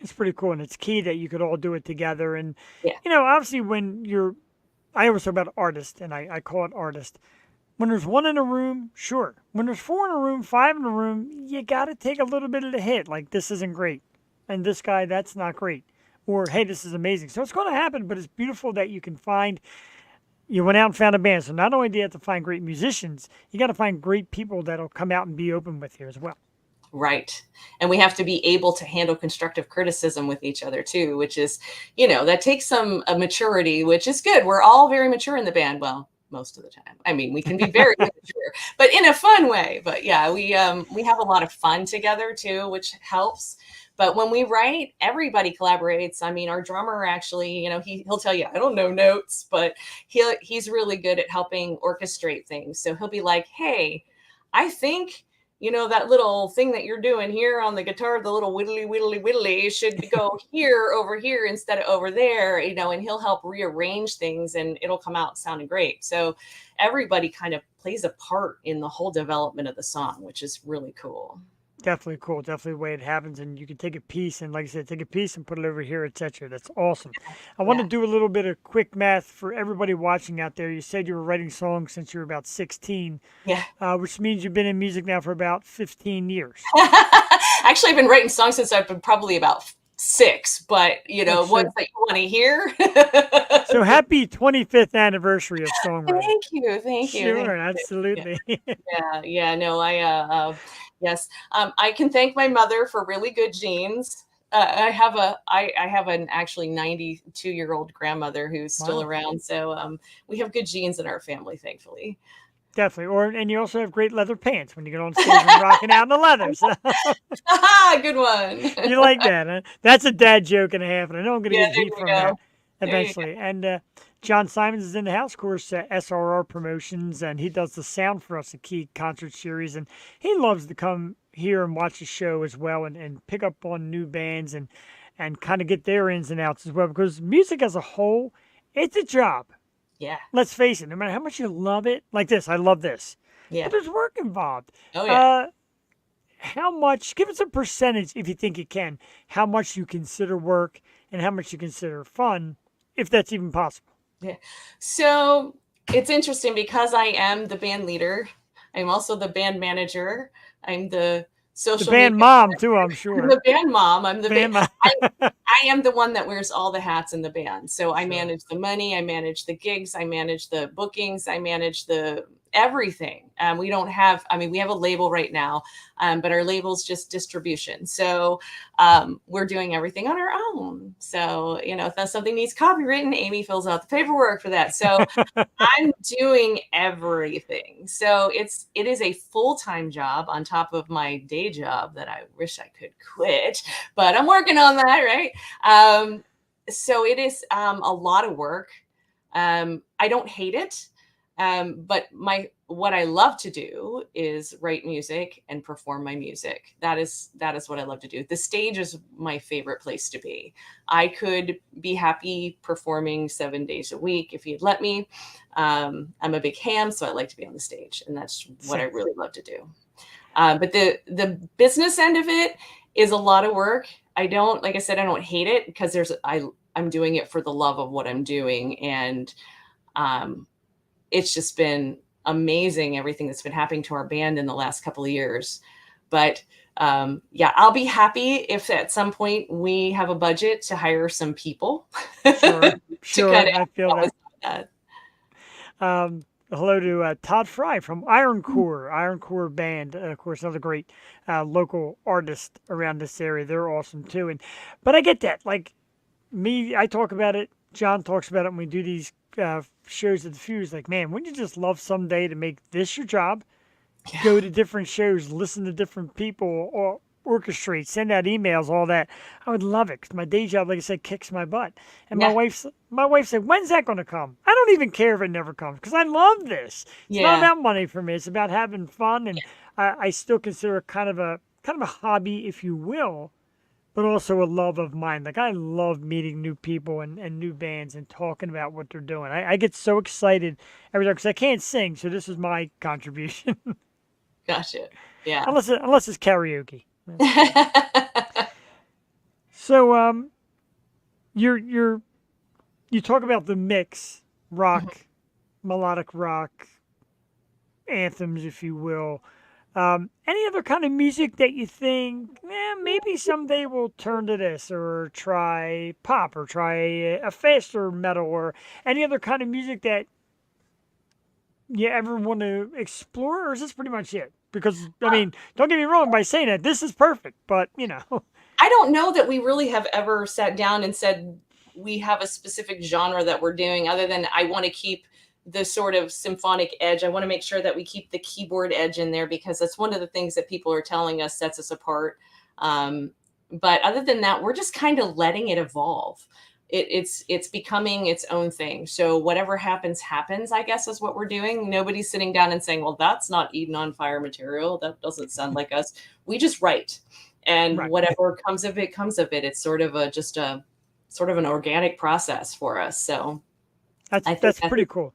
Speaker 2: It's pretty cool. And it's key that you could all do it together. And, obviously I always talk about artist, and I call it artist. When there's one in a room, sure. When there's 4 in a room, 5 in a room, you got to take a little bit of the hit. Like, this isn't great. And this guy, that's not great. Or, hey, this is amazing. So it's going to happen, but it's beautiful that you went out and found a band. So not only do you have to find great musicians, you got to find great people that'll come out and be open with you as well.
Speaker 4: Right. And we have to be able to handle constructive criticism with each other too, which is, that takes some maturity, which is good. We're all very mature in the band. Well, most of the time. I mean, we can be very mature, but in a fun way. But yeah, we have a lot of fun together too, which helps. But when we write, everybody collaborates. I mean, our drummer actually, he'll tell you, I don't know notes, but he's really good at helping orchestrate things. So he'll be like, hey, I think, that little thing that you're doing here on the guitar, the little whittly should go over here instead of over there, and he'll help rearrange things and it'll come out sounding great. So everybody kind of plays a part in the whole development of the song, which is really cool.
Speaker 2: Definitely cool. Definitely the way it happens. And you can take a piece and, like I said, take a piece and put it over here, etc. That's awesome. I want to do a little bit of quick math for everybody watching out there. You said you were writing songs since you were about 16.
Speaker 4: Yeah.
Speaker 2: Which means you've been in music now for about 15 years.
Speaker 4: Actually, I've been writing songs since I've been probably about 6, but
Speaker 2: That's
Speaker 4: ones
Speaker 2: true.
Speaker 4: that you want to hear.
Speaker 2: So happy 25th anniversary of songwriting.
Speaker 4: Thank you, thank you, thank
Speaker 2: Sure,
Speaker 4: you.
Speaker 2: absolutely.
Speaker 4: Yeah, yeah, no, yes, I can thank my mother for really good genes. I have an actually 92-year-old grandmother who's still
Speaker 2: Wow.
Speaker 4: around, so we have good genes in our family, thankfully.
Speaker 2: Definitely. And you also have great leather pants when you get on stage and rocking out in the leather. So
Speaker 4: Haha, good one.
Speaker 2: you like that, huh? That's a dad joke and a half, and I know I'm going to
Speaker 4: Yeah,
Speaker 2: get
Speaker 4: there
Speaker 2: heat
Speaker 4: you
Speaker 2: from that
Speaker 4: go. There you go.
Speaker 2: eventually. And John Simons is in the house, of course, SRR Promotions, and he does the sound for us at Key Concert Series. And he loves to come here and watch the show as well and pick up on new bands and kind of get their ins and outs as well, because music as a whole, it's a job.
Speaker 4: Yeah,
Speaker 2: Let's face it, no matter how much you love it, like this, I love this,
Speaker 4: yeah.
Speaker 2: but there's work involved.
Speaker 4: Oh, yeah.
Speaker 2: Uh, how much, give us a percentage if you think you can, how much you consider work and how much you consider fun, if that's even possible.
Speaker 4: Yeah. So it's interesting because I am the band leader. I'm also the band manager. I'm the
Speaker 2: The
Speaker 4: social
Speaker 2: band
Speaker 4: media.
Speaker 2: mom, too, I'm
Speaker 4: I'm
Speaker 2: sure.
Speaker 4: the band mom. I'm the
Speaker 2: Band mom.
Speaker 4: I am the one that wears all the hats in the band. So I
Speaker 2: Sure.
Speaker 4: manage the money, I manage the gigs, I manage the bookings, I manage the everything. We don't have, I mean, we have a label right now, but our label's just distribution. So we're doing everything on our own. So, if that's something needs copywritten, Amy fills out the paperwork for that. So I'm doing everything. So it is a full-time job on top of my day job that I wish I could quit, but I'm working on that, right? So it is a lot of work. I don't hate it. But what I love to do is write music and perform my music. That is what I love to do. The stage is my favorite place to be. I could be happy performing 7 days a week if you'd let me. I'm a big ham, so I like to be on the stage, and that's what I
Speaker 2: Same.
Speaker 4: really love to do. But the business end of it is a lot of work. I don't, like I said, I don't hate it because I'm doing it for the love of what I'm doing, and it's just been amazing everything that's been happening to our band in the last couple of years. But yeah, I'll be happy if at some point we have a budget to hire some people
Speaker 2: Sure.
Speaker 4: to
Speaker 2: Sure.
Speaker 4: kind of
Speaker 2: I feel
Speaker 4: help us
Speaker 2: that.
Speaker 4: with that.
Speaker 2: Hello to Todd Fry from Iron Core Band, of course, another great local artist around this area. They're awesome too. But I get that. Like me, I talk about it. John talks about it when we do these shows at the Fuse. Like, man, wouldn't you just love someday to make this your job? Go to different shows, listen to different people, or orchestrate, send out emails, all that. I would love it because my day job, like I said, kicks my butt. And
Speaker 4: Yeah.
Speaker 2: my wife said, "When's that going to come?" I don't even care if it never comes because I love this. It's not
Speaker 4: Yeah.
Speaker 2: about money for me. It's about having fun, and I still consider it kind of a hobby, if you will, but also a love of mine. Like I love meeting new people and new bands and talking about what they're doing. I get so excited every time because I can't sing, so this is my contribution.
Speaker 4: Gotcha. Yeah.
Speaker 2: unless it's karaoke. So you talk about the mix, rock, melodic rock, anthems, if you will. Any other kind of music that you think, maybe someday we'll turn to this, or try pop, or try a faster metal, or any other kind of music that you ever want to explore, or is this pretty much it? Because, I mean, don't get me wrong by saying that, this is perfect, but,
Speaker 4: I don't know that we really have ever sat down and said we have a specific genre that we're doing, other than I want to keep the sort of symphonic edge. I want to make sure that we keep the keyboard edge in there because that's one of the things that people are telling us sets us apart. But other than that, we're just kind of letting it evolve. It's becoming its own thing. So whatever happens, I guess, is what we're doing. Nobody's sitting down and saying, well, that's not Eden on Fire material. That doesn't sound like us. We just write. And
Speaker 2: Right.
Speaker 4: whatever comes of it, comes of it. It's sort of just a sort of an organic process for us. So I think
Speaker 2: that's pretty cool.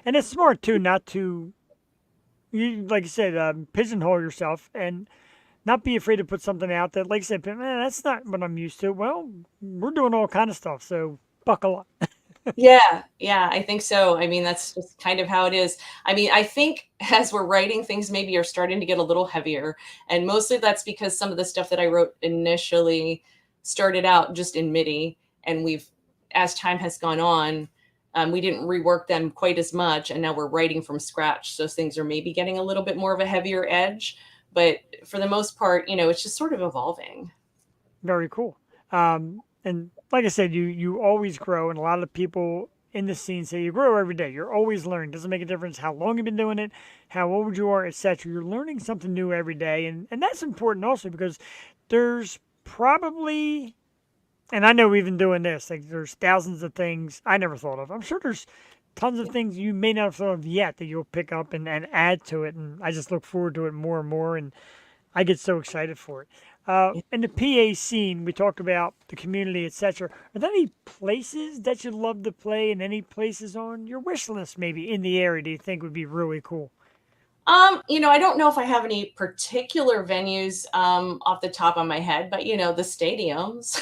Speaker 2: And it's smart too, not to, like you said, pigeonhole yourself and not be afraid to put something out that, like I said, man, that's not what I'm used to. Well, we're doing all kind of stuff, so buckle up.
Speaker 4: Yeah, I think so. I mean, that's just kind of how it is. I mean, I think as we're writing, things maybe are starting to get a little heavier. And mostly that's because some of the stuff that I wrote initially started out just in MIDI, and as time has gone on, we didn't rework them quite as much, and now we're writing from scratch. So things are maybe getting a little bit more of a heavier edge, but for the most part, it's just sort of evolving.
Speaker 2: Very cool. And like I said, you always grow, and a lot of people in the scene say you grow every day. You're always learning. Doesn't make a difference how long you've been doing it, how old you are, etc. You're learning something new every day, and that's important also because there's probably, and I know even doing this, like there's thousands of things I never thought of. I'm sure there's tons of things you may not have thought of yet that you'll pick up and add to it, and I just look forward to it more and more, and I get so excited for it. In the PA scene, we talked about the community, etc. Are there any places that you'd love to play, and any places on your wish list, maybe in the area, do you think would be really cool?
Speaker 4: I don't know if I have any particular venues off the top of my head, but the stadiums.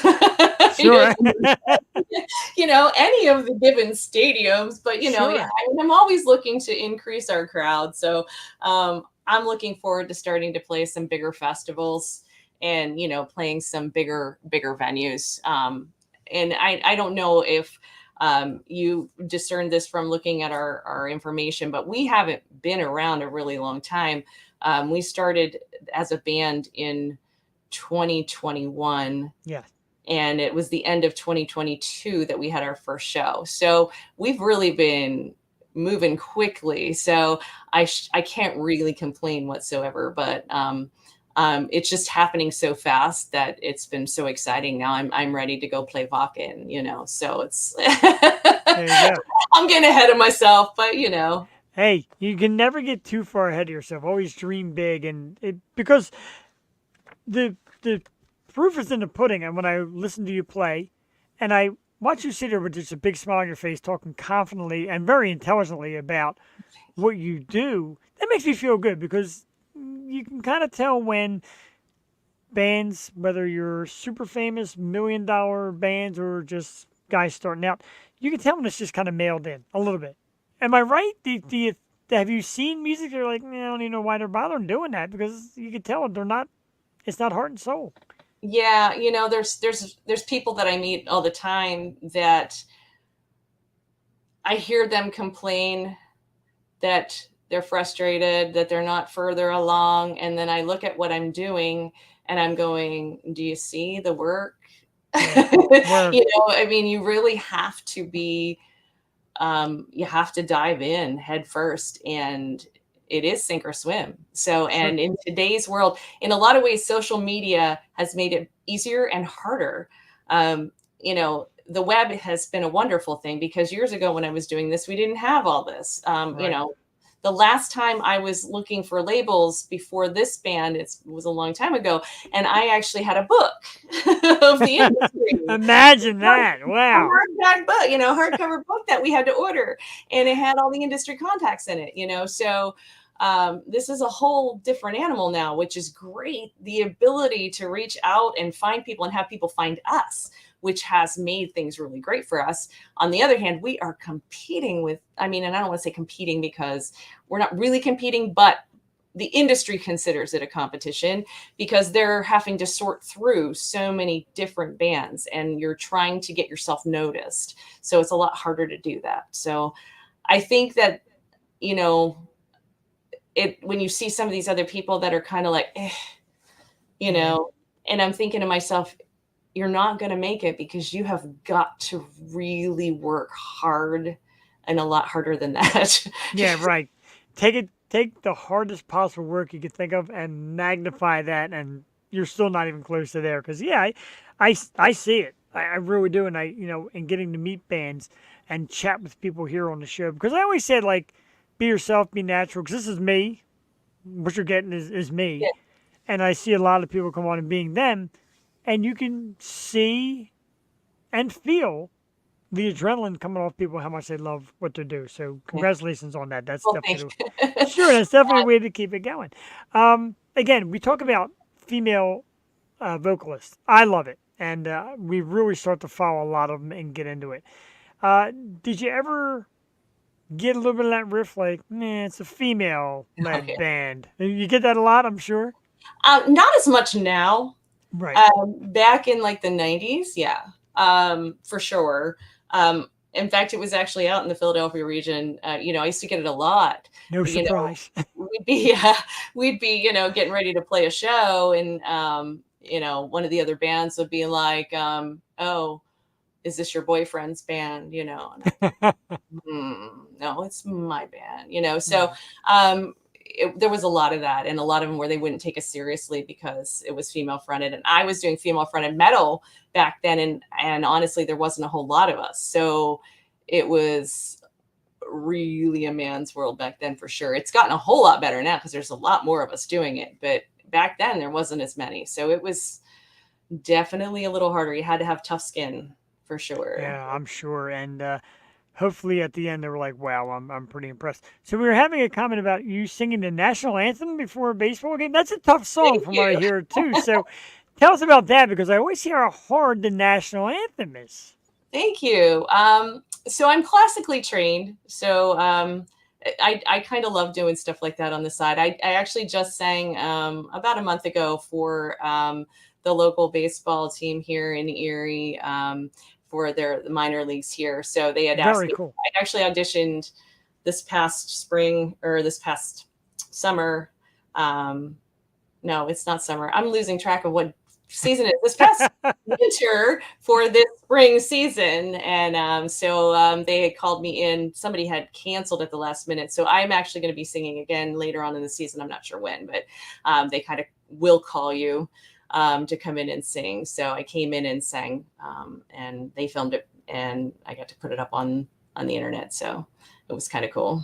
Speaker 2: Sure.
Speaker 4: Any of the given stadiums, but
Speaker 2: Sure.
Speaker 4: yeah, I'm always looking to increase our crowd. So I'm looking forward to starting to play some bigger festivals and playing some bigger venues. And I don't know if you discern this from looking at our information, but we haven't been around a really long time. We started as a band in 2021.
Speaker 2: Yeah.
Speaker 4: And it was the end of 2022 that we had our first show. So we've really been moving quickly. So I can't really complain whatsoever, but it's just happening so fast that it's been so exciting. Now I'm ready to go play Wacken, so it's,
Speaker 2: There you go.
Speaker 4: I'm getting ahead of myself, but
Speaker 2: Hey, you can never get too far ahead of yourself. Always dream big, because the proof is in the pudding. And when I listen to you play, and I watch you sit here with just a big smile on your face, talking confidently and very intelligently about what you do, that makes me feel good because you can kind of tell when bands, whether you're super famous, $1 million bands, or just guys starting out, you can tell when it's just kind of mailed in a little bit. Am I right? Have you seen music? They're like, I don't even know why they're bothering doing that because you can tell they're not. It's not heart and soul.
Speaker 4: yeah, there's people that I meet all the time that I hear them complain that they're frustrated, that they're not further along. And then I look at what I'm doing and I'm going, do you see the work?
Speaker 2: Work.
Speaker 4: You really have to be, you have to dive in head first, and it is sink or swim. So, and in today's world, in a lot of ways, social media has made it easier and harder. The web has been a wonderful thing because years ago when I was doing this, we didn't have all this.
Speaker 2: Right.
Speaker 4: The last time I was looking for labels before this band, it was a long time ago, and I actually had a book of the industry.
Speaker 2: Imagine that. Wow.
Speaker 4: A hardback book, hardcover book that we had to order, and it had all the industry contacts in it, so this is a whole different animal now, which is great. The ability to reach out and find people and have people find us, which has made things really great for us. On the other hand, we are competing with, and I don't want to say competing because we're not really competing, but the industry considers it a competition because they're having to sort through so many different bands and you're trying to get yourself noticed. So it's a lot harder to do that. So I think that, when you see some of these other people that are kind of like, and I'm thinking to myself, you're not going to make it because you have got to really work hard, and a lot harder than that.
Speaker 2: Yeah, right. Take the hardest possible work you could think of and magnify that, and you're still not even close to there. Because I see it. I really do, and in getting to meet bands and chat with people here on the show, because I always said like, be yourself, be natural. Because this is me. What you're getting is me,
Speaker 4: Yeah.
Speaker 2: and I see a lot of people come on and being them, and you can see and feel the adrenaline coming off people, how much they love what they do. So congratulations on that. That's
Speaker 4: Well,
Speaker 2: definitely
Speaker 4: thank you.
Speaker 2: sure. That's definitely a way to keep it going. Again, we talk about female vocalists. I love it, and we really start to follow a lot of them and get into it. Did you ever get a little bit of that riff, like, it's a female-led
Speaker 4: Okay.
Speaker 2: band? You get that a lot, I'm sure.
Speaker 4: Not as much now.
Speaker 2: Right.
Speaker 4: Back in like the 90s, yeah, for sure. In fact, it was actually out in the Philadelphia region. I used to get it a lot.
Speaker 2: No
Speaker 4: You know,
Speaker 2: surprise.
Speaker 4: we'd be we'd be getting ready to play a show, and one of the other bands would be like, "Oh, is this your boyfriend's band?" And I no, it's my band. So
Speaker 2: Right.
Speaker 4: there was a lot of that, and a lot of them where they wouldn't take us seriously because it was female fronted, and I was doing female fronted metal back then, and honestly, there wasn't a whole lot of us, so it was really a man's world back then for sure. It's gotten a whole lot better now because there's a lot more of us doing it, but back then there wasn't as many, so it was definitely a little harder. You had to have tough skin for sure.
Speaker 2: Yeah, I'm sure. And hopefully at the end they were like, "Wow, I'm pretty impressed." So we were having a comment about you singing the national anthem before a baseball game. That's a tough song
Speaker 4: Thank
Speaker 2: from what I
Speaker 4: you.
Speaker 2: hear too. So tell us about that because I always hear how hard the national anthem is.
Speaker 4: Thank you. So I'm classically trained. So I kind of love doing stuff like that on the side. I actually just sang about a month ago for the local baseball team here in Erie for the minor leagues here. So they had asked
Speaker 2: Very
Speaker 4: me.
Speaker 2: cool.
Speaker 4: I actually auditioned this past spring or this past summer. No, it's not summer. I'm losing track of what season it is. This past winter for this spring season. And so they had called me in. Somebody had canceled at the last minute. So I'm actually going to be singing again later on in the season. I'm not sure when, but they kind of will call you to come in and sing. So I came in and sang and they filmed it and I got to put it up on the internet. So it was kind of cool.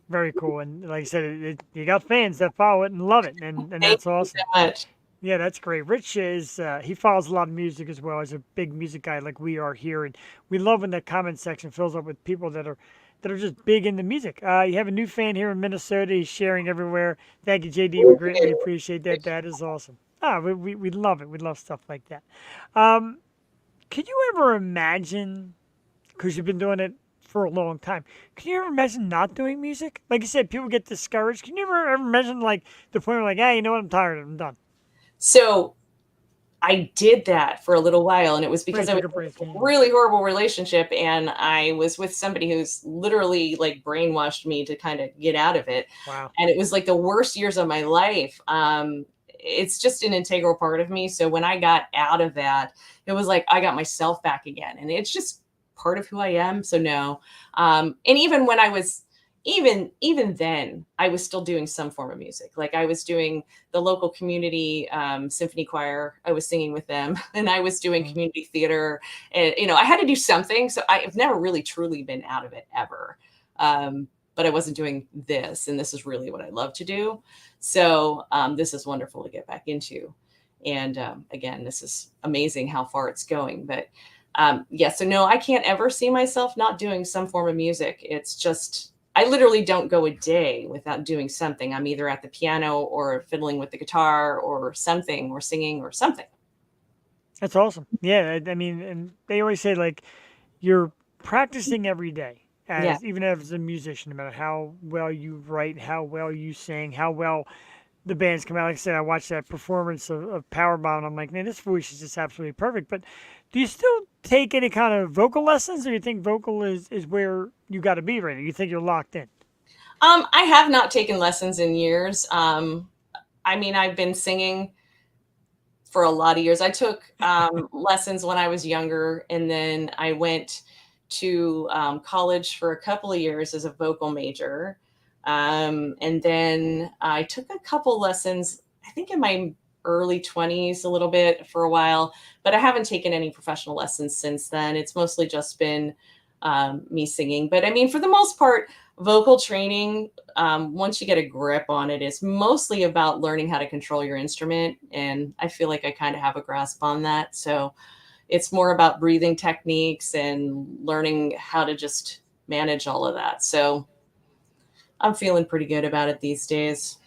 Speaker 2: Very cool. And like I said, you got fans that follow it and love it, and
Speaker 4: Thank
Speaker 2: that's
Speaker 4: you
Speaker 2: awesome.
Speaker 4: so much.
Speaker 2: Yeah, that's great. Rich is he follows a lot of music as well as a big music guy like we are here, and we love when the comment section fills up with people that are just big into music. You have a new fan here in Minnesota. He's sharing everywhere. Thank you, JD. We greatly appreciate that. That is awesome. We love it. We love stuff like that. Um, could you ever imagine? Because you've been doing it for a long time. Can you ever imagine not doing music? Like you said, people get discouraged. Can you ever imagine like the point where like, hey, you know what? I'm tired. I'm done.
Speaker 4: So I did that for a little while, and it was because
Speaker 2: Right,
Speaker 4: I was
Speaker 2: take a break.
Speaker 4: in a really horrible relationship, and I was with somebody who's literally like brainwashed me to kind of get out of it.
Speaker 2: Wow.
Speaker 4: And it was like the worst years of my life. It's just an integral part of me. So when I got out of that, it was like I got myself back again, and it's just part of who I am. So no, and even when I was even then I was still doing some form of music. Like I was doing the local community symphony choir. I was singing with them and I was doing
Speaker 2: Mhm.
Speaker 4: community theater and I had to do something. So I've never really truly been out of it ever. But I wasn't doing this, and this is really what I love to do. So this is wonderful to get back into. And again, this is amazing how far it's going. But yeah, so no, I can't ever see myself not doing some form of music. It's just I literally don't go a day without doing something. I'm either at the piano or fiddling with the guitar or something or singing or something.
Speaker 2: That's awesome. Yeah, I mean, and they always say like you're practicing every day,
Speaker 4: Yeah.
Speaker 2: as even as a musician, no matter how well you write, how well you sing, how well the bands come out. Like I said, I watched that performance of Powerbomb, and I'm like, man, this voice is just absolutely perfect. But do you still take any kind of vocal lessons, or you think vocal is where you got to be right now? You think you're locked in?
Speaker 4: I have not taken lessons in years. I mean, I've been singing for a lot of years. I took lessons when I was younger, and then I went to college for a couple of years as a vocal major. And then I took a couple lessons, I think in my early 20s, a little bit for a while, but I haven't taken any professional lessons since then. It's mostly just been me singing. But I mean, for the most part, vocal training, once you get a grip on it, is mostly about learning how to control your instrument. And I feel like I kind of have a grasp on that. So it's more about breathing techniques and learning how to just manage all of that. So I'm feeling pretty good about it these days.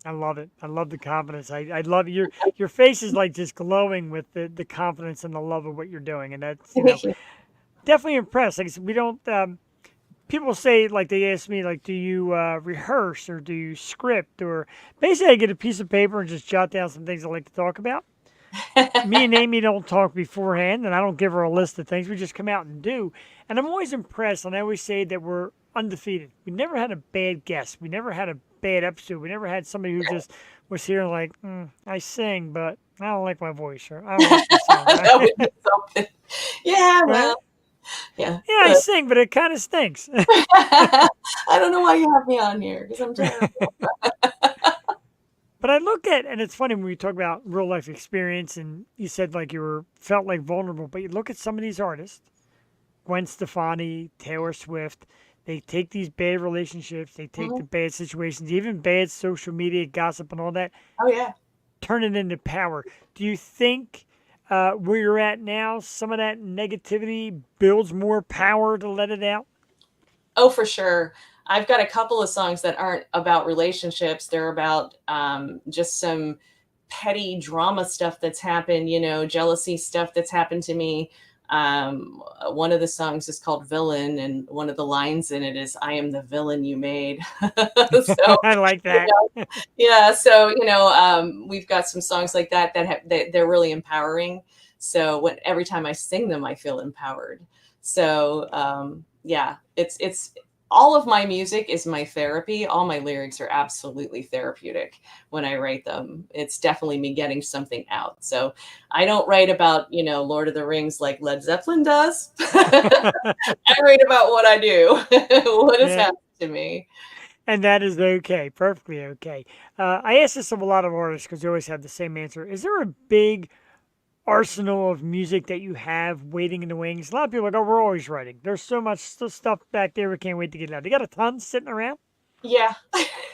Speaker 2: I love it. I love the confidence. I love your face is like just glowing with the confidence and the love of what you're doing, and that's definitely impressed. Like I said, we don't. People say like they ask me like, do you rehearse or do you script or basically I get a piece of paper and just jot down some things I like to talk about. Me and Amy don't talk beforehand, and I don't give her a list of things. We just come out and do. And I'm always impressed, and I always say that we're undefeated. We never had a bad guest. We never had a bad episode. We never had somebody who just was here like, I sing, but I don't like my voice, or I don't like the sound.
Speaker 4: That would be something. Yeah,
Speaker 2: Right?
Speaker 4: well, yeah.
Speaker 2: Yeah, I sing, but it kind of stinks.
Speaker 4: I don't know why you have me on here because I'm terrible.
Speaker 2: But I look at, and it's funny when we talk about real life experience, and you said like you were felt like vulnerable, but you look at some of these artists, Gwen Stefani, Taylor Swift, they take these bad relationships, they take the bad situations, even bad social media gossip and all that,
Speaker 4: Oh yeah.
Speaker 2: turn it into power. Do you think where you're at now, some of that negativity builds more power to let it out?
Speaker 4: Oh, for sure. I've got a couple of songs that aren't about relationships. They're about just some petty drama stuff that's happened, jealousy stuff that's happened to me. One of the songs is called Villain, and one of the lines in it is, I am the villain you made. So,
Speaker 2: I like that.
Speaker 4: yeah. So, we've got some songs like that they're really empowering. So every time I sing them, I feel empowered. So, yeah, it's all of my music is my therapy. All my lyrics are absolutely therapeutic when I write them. It's definitely me getting something out. So I don't write about, Lord of the Rings like Led Zeppelin does. I write about what I do, what has
Speaker 2: Yeah.
Speaker 4: happened to me.
Speaker 2: And that is okay, perfectly okay. I ask this of a lot of artists because they always have the same answer. Is there a big arsenal of music that you have waiting in the wings? A lot of people are like, oh, we're always writing. There's so much stuff back there we can't wait to get out. You got a ton sitting around?
Speaker 4: Yeah,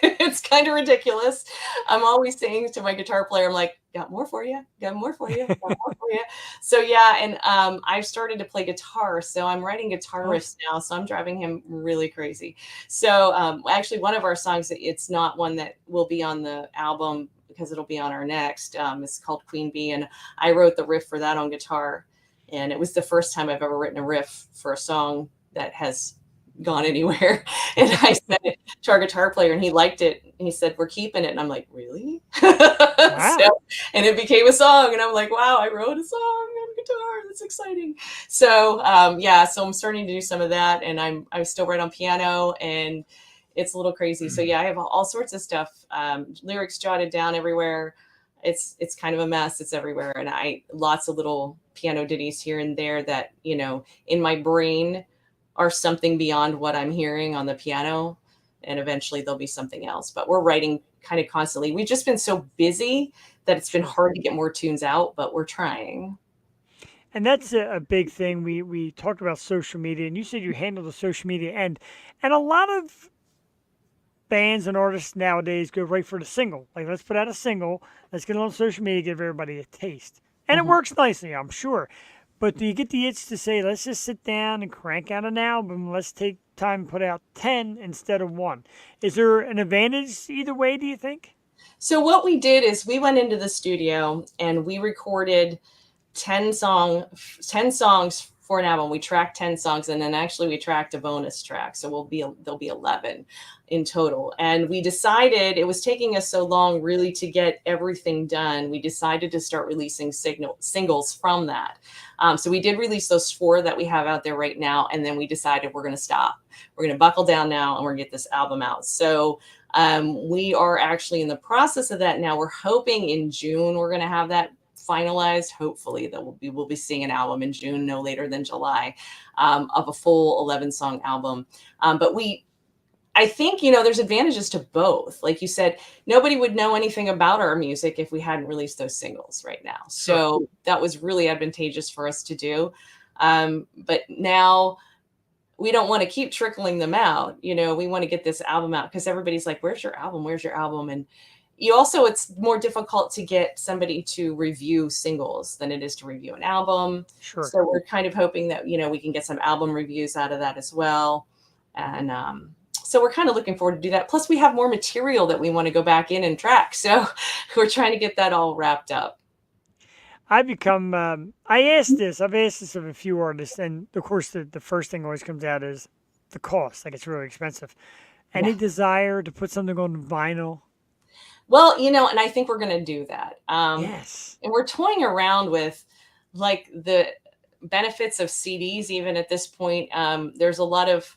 Speaker 4: it's kind of ridiculous. I'm always saying to my guitar player, I'm like, got more for you, got more for you, got more for you. So yeah, and I've started to play guitar, so I'm writing guitar riffs now, so I'm driving him really crazy. So actually, one of our songs, it's not one that will be on the album because it'll be on our next. It's called Queen Bee, and I wrote the riff for that on guitar, and it was the first time I've ever written a riff for a song that has gone anywhere. And I sent it to our guitar player and he liked it. And he said, we're keeping it. And I'm like, really?
Speaker 2: Wow.
Speaker 4: And it became a song. And I'm like, wow, I wrote a song on guitar. That's exciting. So yeah, so I'm starting to do some of that. And I still write on piano and it's a little crazy. So yeah, I have all sorts of stuff, lyrics jotted down everywhere. It's kind of a mess. It's everywhere. And lots of little piano ditties here and there that, in my brain are something beyond what I'm hearing on the piano, and eventually there'll be something else. But we're writing kind of constantly. We've just been so busy that it's been hard to get more tunes out, but we're trying.
Speaker 2: And that's a big thing. We talked about social media, and you said you handle the social media end. And a lot of bands and artists nowadays go right for the single. Like, let's put out a single, let's get it on social media, give everybody a taste. And it works nicely, I'm sure. But do you get the itch to say, let's just sit down and crank out an album? Let's take time and put out 10 instead of 1. Is there an advantage either way, do you think?
Speaker 4: So what we did is we went into the studio and we recorded 10 songs for an album. We tracked 10 songs, and then actually we tracked a bonus track. So there'll be 11 in total. And we decided, it was taking us so long really to get everything done. We decided to start releasing singles from that. So we did release those 4 that we have out there right now. And then we decided we're going to stop. We're going to buckle down now and we're going to get this album out. So we are actually in the process of that now. We're hoping in June we're going to have that finalized. Hopefully that we'll be seeing an album in June, no later than July, of a full 11-song album. But I think, there's advantages to both. Like you said, nobody would know anything about our music if we hadn't released those singles right now. So that was really advantageous for us to do. But now we don't want to keep trickling them out. We want to get this album out because everybody's like, where's your album? Where's your album? And it's more difficult to get somebody to review singles than it is to review an album.
Speaker 2: Sure.
Speaker 4: So we're kind of hoping that, we can get some album reviews out of that as well. And so we're kind of looking forward to do that. Plus we have more material that we want to go back in and track. So we're trying to get that all wrapped up.
Speaker 2: I've asked this of a few artists, and of course the first thing always comes out is the cost. Like, it's really expensive. Any desire to put something on vinyl?
Speaker 4: Well, and I think we're going to do that.
Speaker 2: Yes.
Speaker 4: And we're toying around with like the benefits of CDs, even at this point. There's a lot of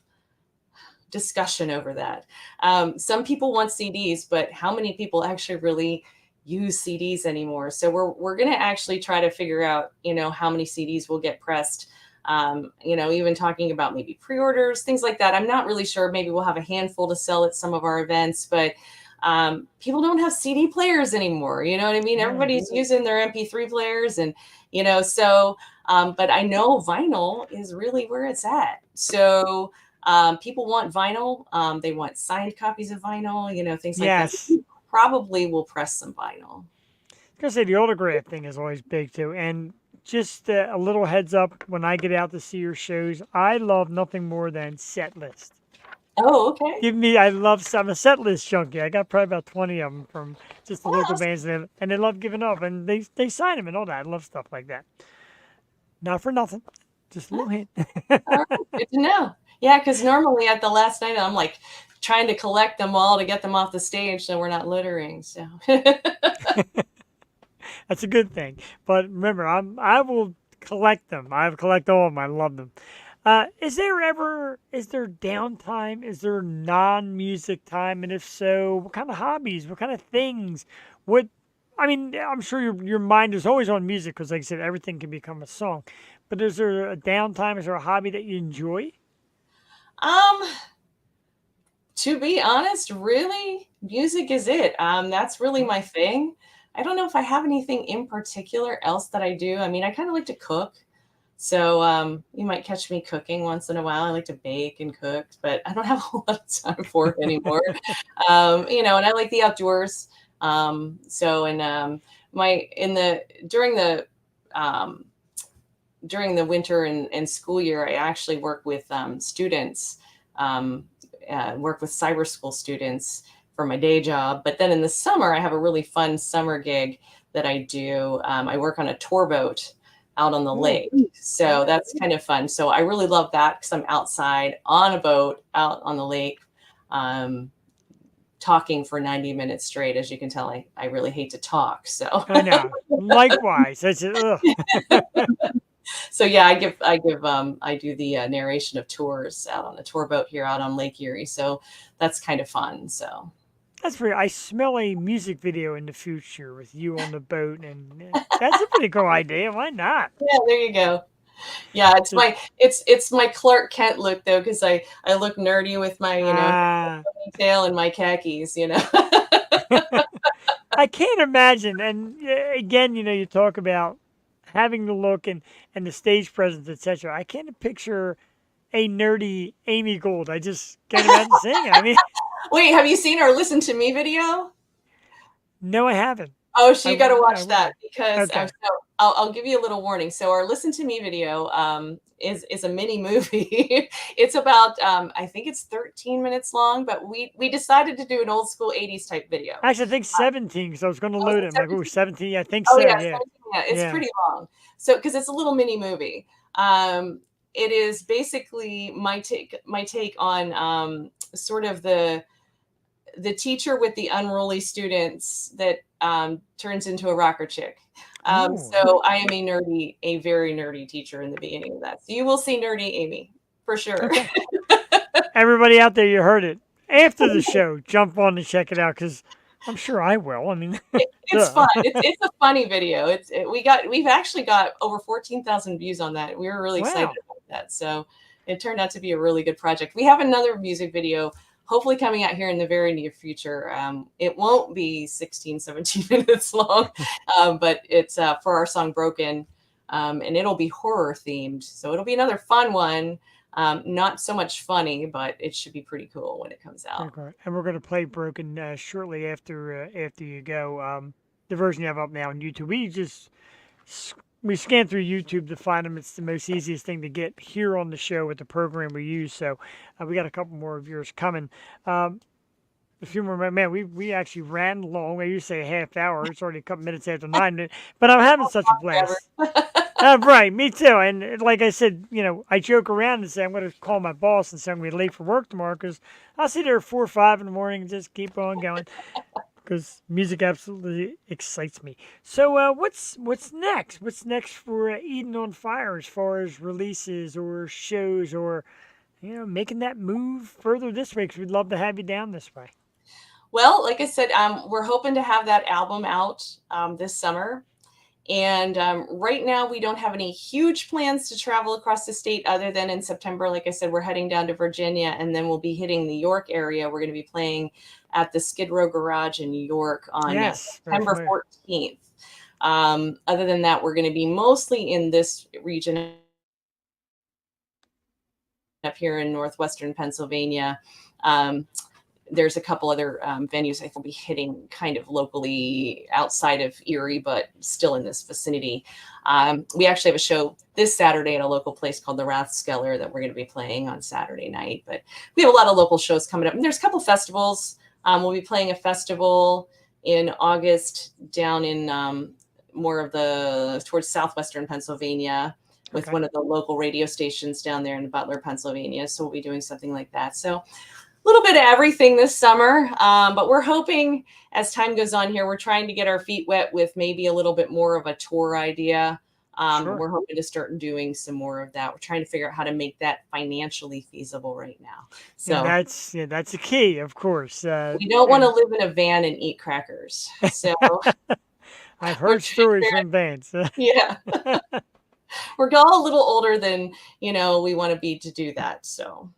Speaker 4: discussion over that. Some people want CDs, but how many people actually really use CDs anymore? So we're going to actually try to figure out, how many CDs will get pressed. Even talking about maybe pre-orders, things like that. I'm not really sure. Maybe we'll have a handful to sell at some of our events, but people don't have CD players anymore. You know what I mean?
Speaker 2: Yeah.
Speaker 4: Everybody's using their MP3 players, and so. But I know vinyl is really where it's at. So people want vinyl. They want signed copies of vinyl. Things like that.
Speaker 2: Yes.
Speaker 4: We probably will press some vinyl.
Speaker 2: I was gonna say the autograph thing is always big too, and just a little heads up: when I get out to see your shows, I love nothing more than set list.
Speaker 4: Oh, okay.
Speaker 2: I'm a set list junkie. I got probably about 20 of them from just the local bands, and they love giving up, and they sign them and all that. I love stuff like that. Not for nothing, just a little hint.
Speaker 4: All right, good to know. Yeah, because normally at the last night, I'm like trying to collect them all to get them off the stage so we're not littering. So
Speaker 2: That's a good thing. But remember, I will collect them. I collect all of them. I love them. Is there downtime? Is there non-music time? And if so, what kind of hobbies? What kind of things? I'm sure your mind is always on music because, like I said, everything can become a song. But is there a downtime? Is there a hobby that you enjoy?
Speaker 4: um, to be honest, really, music is it. That's really my thing. I don't know if I have anything in particular else that I do. I mean, I kind of like to cook. So you might catch me cooking once in a while. I like to bake and cook, but I don't have a lot of time for it anymore. And I like the outdoors. So and my in the um, during the winter and school year, I actually work with students, work with cyber school students for my day job. But then in the summer, I have a really fun summer gig that I do. I work on a tour boat out on the lake. So that's kind of fun. So I really love that because I'm outside on a boat out on the lake, talking for 90 minutes straight. As you can tell, I really hate to talk. So
Speaker 2: I know. Likewise.
Speaker 4: so yeah, I do the narration of tours out on a tour boat here out on Lake Erie. So that's kind of fun. So
Speaker 2: That's pretty. I smell a music video in the future with you on the boat, and that's a pretty cool idea. Why not?
Speaker 4: yeah, there you go. Yeah, it's my Clark Kent look though, because I look nerdy with my
Speaker 2: Ah,
Speaker 4: tail and my khakis.
Speaker 2: I can't imagine. And again, you talk about having the look and the stage presence, etc. I can't picture a nerdy Amy Gold. I just can't imagine seeing it. I mean,
Speaker 4: Wait, have you seen our Listen to Me video?
Speaker 2: no, I haven't.
Speaker 4: Oh, so
Speaker 2: I
Speaker 4: you got to
Speaker 2: will. I
Speaker 4: watch
Speaker 2: will.
Speaker 4: that because
Speaker 2: Okay.
Speaker 4: so I'll give you a little warning. So our Listen to Me video is a mini movie. It's about I think it's 13 minutes long, but we decided to do an old school 80s type video.
Speaker 2: Actually, I think 17 because I was going to
Speaker 4: Oh,
Speaker 2: load
Speaker 4: is
Speaker 2: it.
Speaker 4: it
Speaker 2: I'm like, oh,
Speaker 4: 17?
Speaker 2: 17. Yeah, I think
Speaker 4: Oh
Speaker 2: so.
Speaker 4: yeah,
Speaker 2: Yeah.
Speaker 4: 17, yeah, it's
Speaker 2: Yeah.
Speaker 4: pretty long. So because it's a little mini movie. It is basically my take on sort of the teacher with the unruly students that turns into a rocker chick.
Speaker 2: Oh,
Speaker 4: So I am a very nerdy teacher in the beginning of that. So you will see nerdy Amy for sure.
Speaker 2: okay. Everybody out there, you heard it. After the show, jump on and check it out because I'm sure I will. I mean,
Speaker 4: It's
Speaker 2: duh.
Speaker 4: fun. It's a funny video. We've actually got over 14,000 views on that. We were really excited
Speaker 2: Wow.
Speaker 4: about that. So it turned out to be a really good project. We have another music video hopefully coming out here in the very near future. It won't be 16, 17 minutes long, but it's for our song Broken, and it'll be horror themed. So it'll be another fun one. Not so much funny, but it should be pretty cool when it comes out.
Speaker 2: Okay. And we're going to play Broken shortly after you go. The version you have up now on YouTube. We scan through YouTube to find them. It's the most easiest thing to get here on the show with the program we use. So we got a couple more of yours coming. A few more, man. We actually ran long. I used to say a half hour. It's already a couple minutes after 9. But I'm having such a blast. Right, me too. And like I said, I joke around and say I'm going to call my boss and say I'm going to be late for work tomorrow because I'll sit there at 4 or 5 in the morning and just keep on going. because music absolutely excites me. So, what's next? What's next for Eden on Fire as far as releases or shows or making that move further this way? Because we'd love to have you down this way.
Speaker 4: Well, like I said, we're hoping to have that album out this summer. And right now, we don't have any huge plans to travel across the state other than in September. Like I said, we're heading down to Virginia, and then we'll be hitting the York area. We're going to be playing at the Skid Row Garage in New York on September 14th. Other than that, we're going to be mostly in this region up here in northwestern Pennsylvania. There's a couple other venues I think will be hitting kind of locally outside of Erie, but still in this vicinity. We actually have a show this Saturday at a local place called the Rathskeller that we're going to be playing on Saturday night. But we have a lot of local shows coming up. And there's a couple festivals. We'll be playing a festival in August down in more of towards southwestern Pennsylvania with one of the local radio stations down there in Butler, Pennsylvania. So we'll be doing something like that. So little bit of everything this summer, but we're hoping as time goes on here, we're trying to get our feet wet with maybe a little bit more of a tour idea. We're hoping to start doing some more of that. We're trying to figure out how to make that financially feasible right now. So
Speaker 2: that's a key, of course.
Speaker 4: We don't want to live in a van and eat crackers. So
Speaker 2: I've heard stories from vans.
Speaker 4: Yeah. We're all a little older than, we want to be to do that. So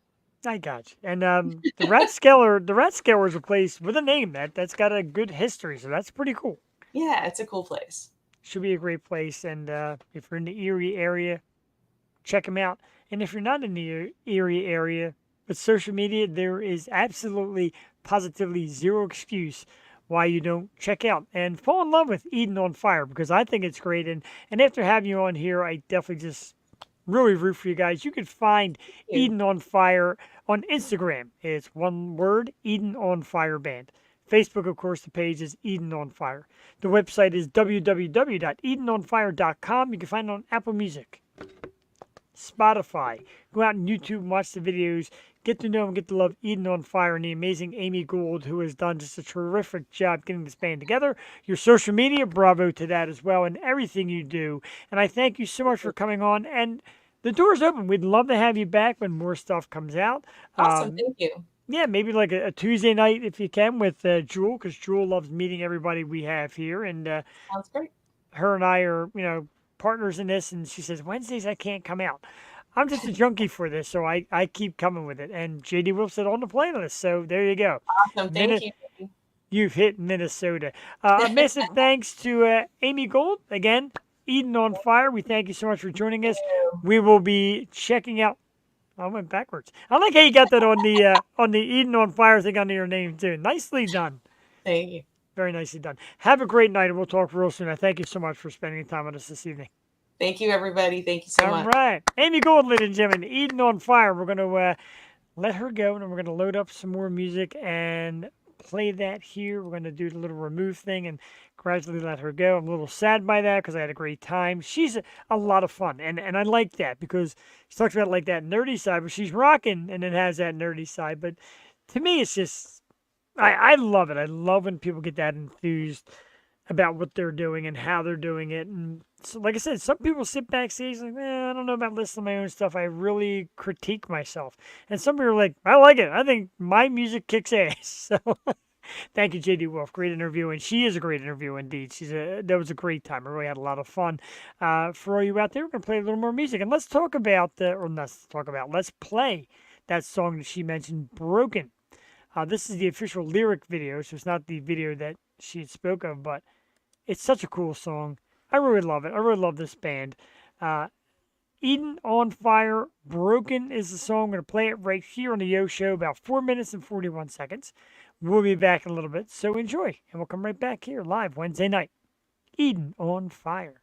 Speaker 2: I got you. And the Rathskeller is a place with a name that's got a good history, so that's pretty cool.
Speaker 4: Yeah, it's a cool place.
Speaker 2: Should be a great place. And if you're in the Erie area, check them out. And if you're not in the Erie area, with social media, there is absolutely, positively zero excuse why you don't check out and fall in love with Eden on Fire, because I think it's great. And after having you on here, I definitely just really root for you guys. You can find Eden on Fire on Instagram. It's one word, Eden on Fire Band. Facebook, of course, the page is Eden on Fire. The website is www.edenonfire.com. You can find it on Apple Music, Spotify. Go out on YouTube and watch the videos. Get to know and get to love Eden on Fire and the amazing Amy Gould, who has done just a terrific job getting this band together. Your social media, bravo to that as well, and everything you do. And I thank you so much for coming on. And the door's open. We'd love to have you back when more stuff comes out.
Speaker 4: Awesome. Thank you.
Speaker 2: Yeah, maybe like a Tuesday night if you can with Jewel, because Jewel loves meeting everybody we have here. And
Speaker 4: sounds great.
Speaker 2: Her and I are, partners in this. And she says, Wednesdays I can't come out. I'm just a junkie for this, so I keep coming with it. And J.D. Wolf said on the playlist, so there you go.
Speaker 4: Awesome. Thank you.
Speaker 2: You've hit Minnesota. A massive thanks to Amy Gould. Again, Eden on Fire. We thank you so much for joining us. We will be checking out. I went backwards. I like how you got that on the Eden on Fire thing under your name too. Nicely done.
Speaker 4: Thank you.
Speaker 2: Very nicely done. Have a great night, and we'll talk real soon. I thank you so much for spending time with us this evening.
Speaker 4: Thank you, everybody. Thank you so much.
Speaker 2: All right. Amy Gould, ladies and gentlemen, Eden on Fire. We're going to let her go, and we're going to load up some more music and play that here. We're going to do the little remove thing and gradually let her go. I'm a little sad by that because I had a great time. She's a lot of fun, and I like that because she talks about like that nerdy side, but she's rocking and it has that nerdy side. But to me, it's just, I love it. I love when people get that enthused about what they're doing and how they're doing it. And so, like I said, some people sit backstage like, I don't know about listening to my own stuff. I really critique myself. And some people are like, I like it. I think my music kicks ass. So thank you, J.D. Wolf. Great interview. And she is a great interview indeed. That was a great time. I really had a lot of fun. For all you out there, we're going to play a little more music. And let's play that song that she mentioned, Broken. This is the official lyric video, so it's not the video that she spoke of, but it's such a cool song. I really love it. I really love this band. Eden on Fire, Broken is the song. I'm going to play it right here on the Yo Show, about 4 minutes and 41 seconds. We'll be back in a little bit, so enjoy. And we'll come right back here live Wednesday night. Eden on Fire.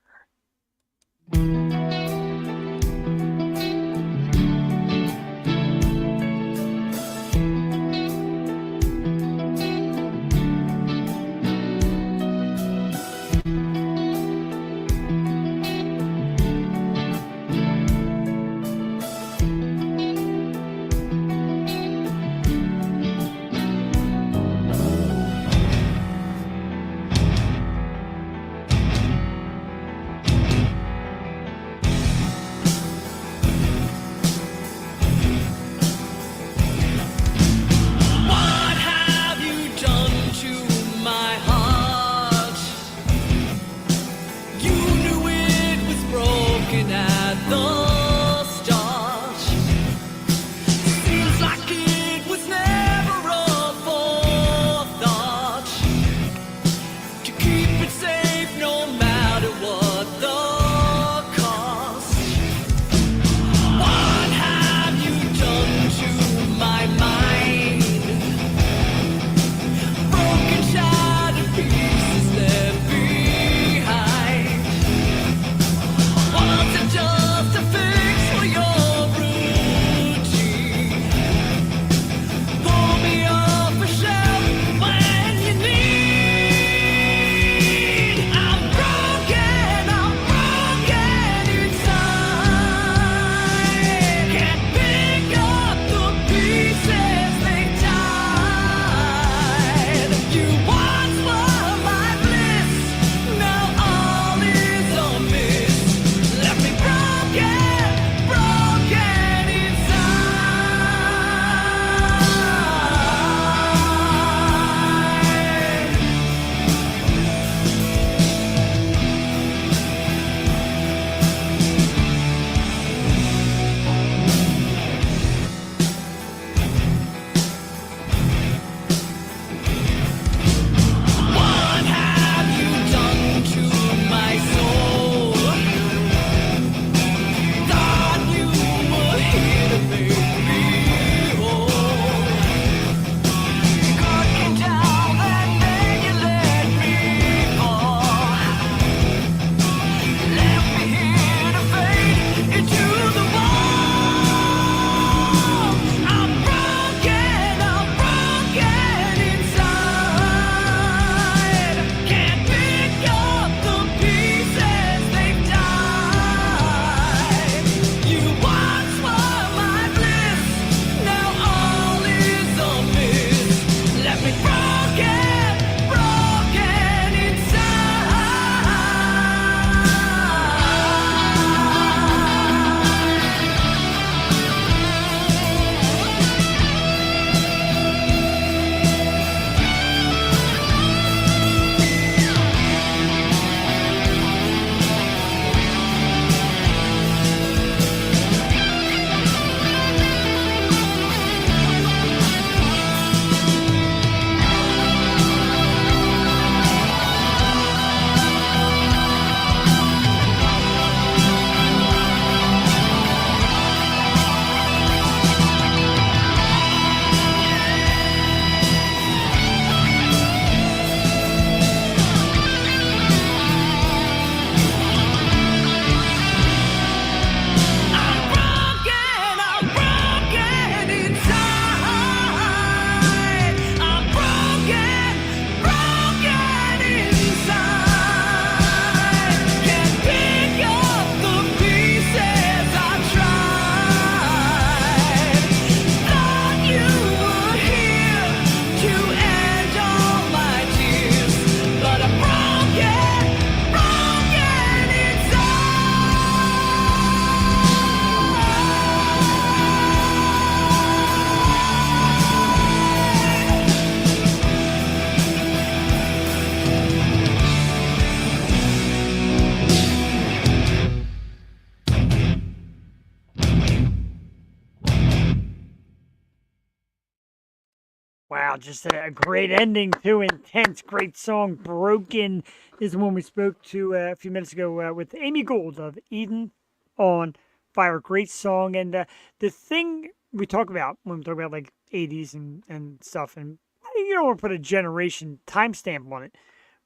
Speaker 2: Wow, just a great ending too. Intense, great song. Broken is the one we spoke to a few minutes ago with Amy Gold of Eden on Fire. Great song. And the thing we talk about when we talk about like 80s and stuff, and you don't want to put a generation timestamp on it,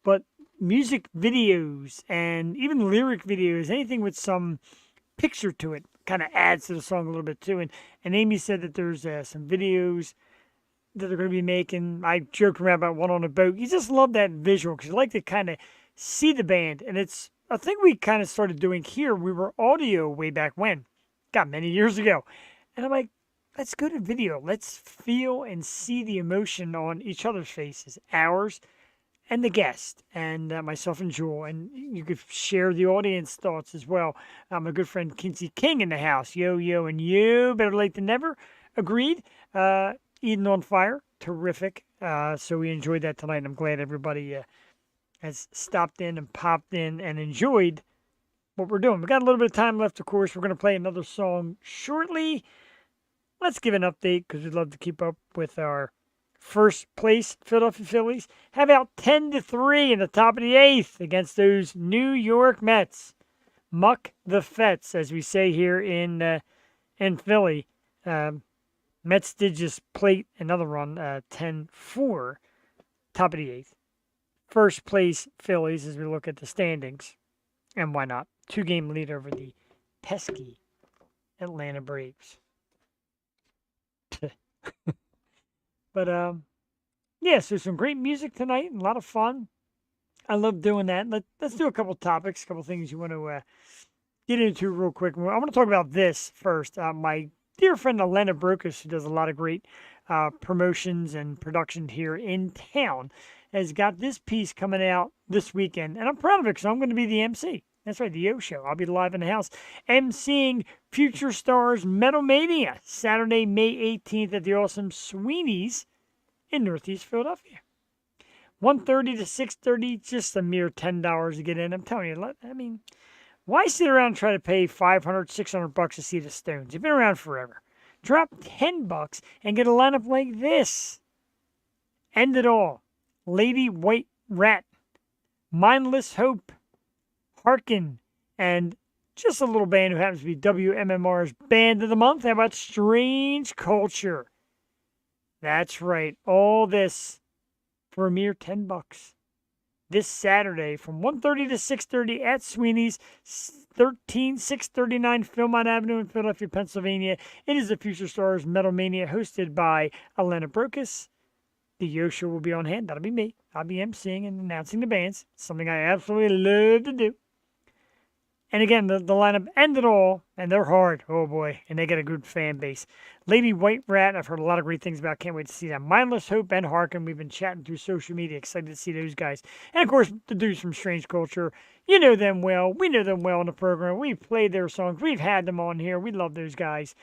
Speaker 2: but music videos and even lyric videos, anything with some picture to it, kind of adds to the song a little bit too. And Amy said that there's some videos that they're going to be making. I joked around about one on a boat. You just love that visual because you like to kind of see the band. And it's a thing we kind of started doing here. We were audio way back when, God, many years ago. And I'm like, let's go to video. Let's feel and see the emotion on each other's faces, ours and the guest, and myself and Jewel. And you could share the audience thoughts as well. My good friend Kinsey King in the house. Yo, and you, better late than never. Agreed. Eden on Fire, terrific. So we enjoyed that tonight. I'm glad everybody has stopped in and popped in and enjoyed what we're doing. We got a little bit of time left, of course. We're going to play another song shortly. Let's give an update because we'd love to keep up with our first place Philadelphia Phillies. How about 10-3 in the top of the eighth against those New York Mets? Muck the Fets, as we say here in Philly. Mets did just plate another run, 10-4, top of the eighth. First place Phillies as we look at the standings. And why not? 2-game lead over the pesky Atlanta Braves. But, yeah, so some great music tonight and a lot of fun. I love doing that. Let's do a couple topics, a couple things you want to get into real quick. I want to talk about this first. My dear friend Elena Brokus, who does a lot of great promotions and production here in town, has got this piece coming out this weekend. And I'm proud of it because I'm going to be the MC. That's right, the Yo Show. I'll be live in the house emceeing Future Stars Metal Mania Saturday, May 18th at the awesome Sweeney's in Northeast Philadelphia. 1:30 to 6:30, just a mere $10 to get in. I'm telling you, I mean, why sit around and try to pay $500, $600 to see the Stones? They've been around forever. Drop $10 and get a lineup like this. End it all. Lady White Rat, Mindless Hope, Harkin, and just a little band who happens to be WMMR's Band of the Month. How about Strange Culture? That's right. All this for a mere $10. This Saturday from 1:30 to 6:30 at Sweeney's, 13639 Philmont Avenue in Philadelphia, Pennsylvania. It is the Future Stars Metal Mania hosted by Elena Brokus. The Yo Show will be on hand. That'll be me. I'll be emceeing and announcing the bands. Something I absolutely love to do. And again, the lineup ended all, and they're hard. Oh boy, and they got a good fan base. Lady White Rat, I've heard a lot of great things about. Can't wait to see that. Mindless Hope and Harkin, we've been chatting through social media. Excited to see those guys. And of course, the dudes from Strange Culture. You know them well. We know them well in the program. We've played their songs. We've had them on here. We love those guys.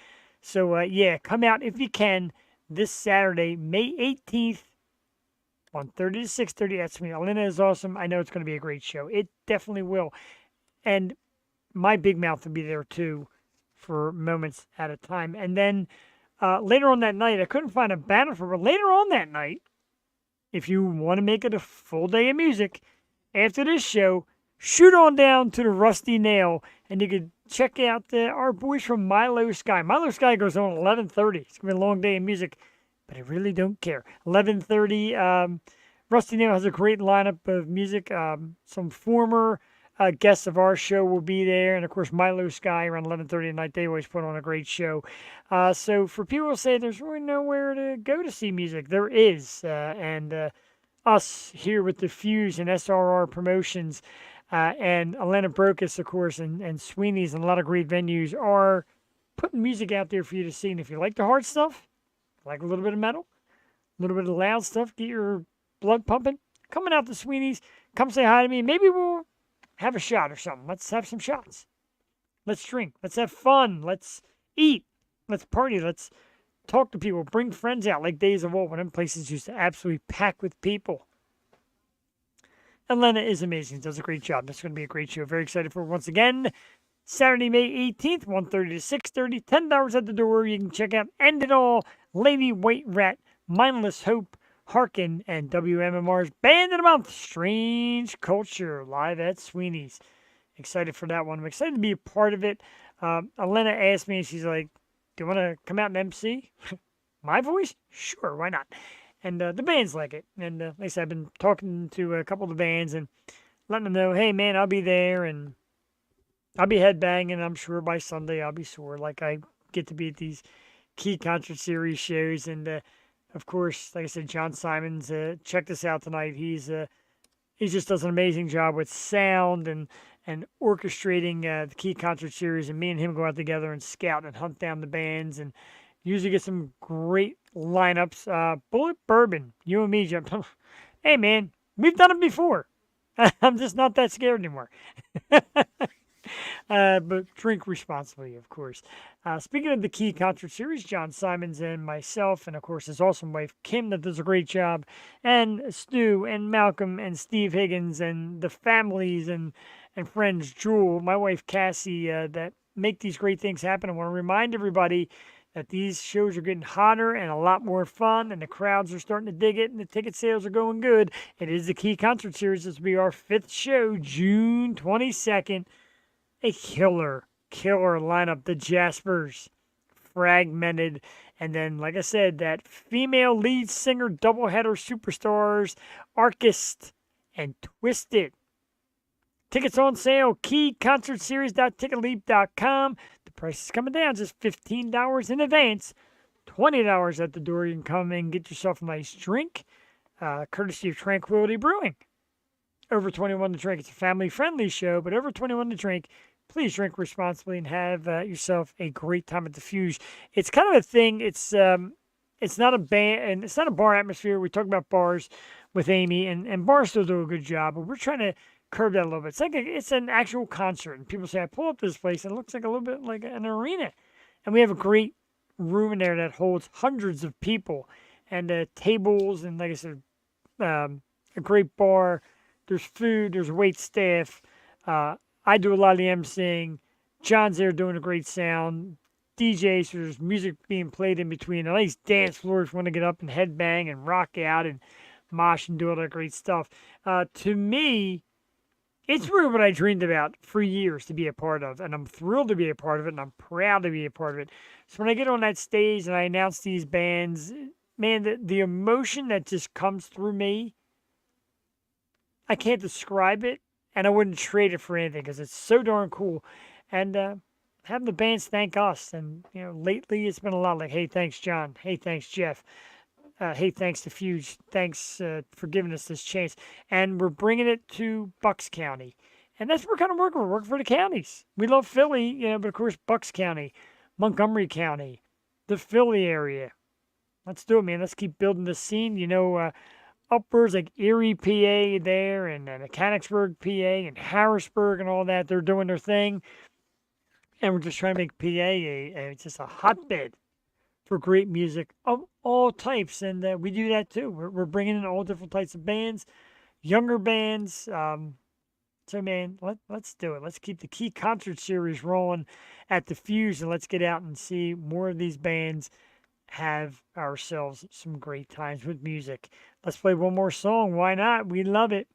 Speaker 2: So yeah, come out if you can this Saturday, May 18th. 1:30 to 6:30 at Sweeney. Elena is awesome. I know it's going to be a great show. It definitely will. And my big mouth will be there too for moments at a time. And then later on that night, I couldn't find a banner for it, but later on that night, if you want to make it a full day of music, after this show, shoot on down to the Rusty Nail and you could check out our boys from Milo Sky. Milo Sky goes on at 11:30. It's going to be a long day of music, but I really don't care. 11:30, Rusty Nail has a great lineup of music. Some former guests of our show will be there. And, of course, Milo Sky around 11:30 at night. They always put on a great show. So for people who say there's really nowhere to go to see music, there is. And us here with the Fuse and SRR Promotions and Elena Brokus, of course, and Sweeney's and a lot of great venues are putting music out there for you to see. And if you like the hard stuff, like a little bit of metal, a little bit of loud stuff, get your blood pumping, coming out to Sweeney's, come say hi to me. Maybe we'll have a shot or something. Let's have some shots. Let's drink. Let's have fun. Let's eat. Let's party. Let's talk to people. Bring friends out like Days of Old when them places used to absolutely pack with people. Elena is amazing. Does a great job. That's going to be a great show. Very excited for it once again. Saturday, May 18th, 1:30 to 6:30. $10 at the door. You can check out End It All, Lady White Rat, Mindless Hope, Harkin, and WMMR's Band of the Month, Strange Culture, live at Sweeney's. Excited for that one. I'm excited to be a part of it. Elena asked me, she's like, do you want to come out and MC? My voice? Sure, why not? And the bands like it. And like I said, I've been talking to a couple of the bands and letting them know, hey, man, I'll be there and I'll be headbanging. I'm sure by Sunday I'll be sore. Like I get to be at these Key Concert Series shows. And, of course, like I said, John Simons, check this out tonight. He just does an amazing job with sound and orchestrating the Key Concert Series, and me and him go out together and scout and hunt down the bands and usually get some great lineups. Bullet Bourbon, you and me, Jim. Hey, man, we've done it before. I'm just not that scared anymore. But drink responsibly, of course. Speaking of the Key Concert Series, John Simons and myself, and of course his awesome wife Kim, that does a great job, and Stu and Malcolm and Steve Higgins and the families and friends, Jewel, my wife Cassie, that make these great things happen. I want to remind everybody that these shows are getting hotter and a lot more fun, and the crowds are starting to dig it, and the ticket sales are going good. It is the Key Concert Series. This will be our 5th show, June 22nd. A killer lineup. The Jaspers, Fragmented, and then, like I said, that female lead singer doubleheader superstars, Archist and Twisted. Tickets on sale, keyconcertseries.ticketleap.com. The price is coming down, just $15 in advance, $20 at the door. You can come and get yourself a nice drink, courtesy of Tranquility Brewing. Over 21 to drink. It's a family-friendly show, but over 21 to drink. Please drink responsibly and have yourself a great time at the Fuse. It's kind of a thing. It's not a band, and it's not a bar atmosphere. We talk about bars with Amy, and bars still do a good job, but we're trying to curb that a little bit. It's an actual concert, and people say, I pull up this place, and it looks like a little bit like an arena. And we have a great room in there that holds hundreds of people, and tables, and like I said, a great bar. There's food, there's wait staff. I do a lot of the emceeing. John's there doing a great sound. DJs, so there's music being played in between. A nice dance floor if you want to get up and headbang and rock out and mosh and do all that great stuff. To me, it's really what I dreamed about for years to be a part of, and I'm thrilled to be a part of it, and I'm proud to be a part of it. So when I get on that stage and I announce these bands, man, the emotion that just comes through me, I can't describe it, and I wouldn't trade it for anything because it's so darn cool. And having the bands thank us, and lately it's been a lot like, hey, thanks, John. Hey, thanks, Jeff. Hey, thanks to Fuge. Thanks for giving us this chance. And we're bringing it to Bucks County. And that's what we're kind of working. We're working for the counties. We love Philly, but of course, Bucks County, Montgomery County, the Philly area. Let's do it, man. Let's keep building the scene. Upwards like Erie, PA there, and Mechanicsburg, PA, and Harrisburg, and all that. They're doing their thing. And we're just trying to make PA just a hotbed for great music of all types. And we do that too. We're bringing in all different types of bands, younger bands. So, man, let's do it. Let's keep the Key Concert Series rolling at the Fuse, and let's get out and see more of these bands have ourselves some great times with music. Let's play one more song. Why not? We love it.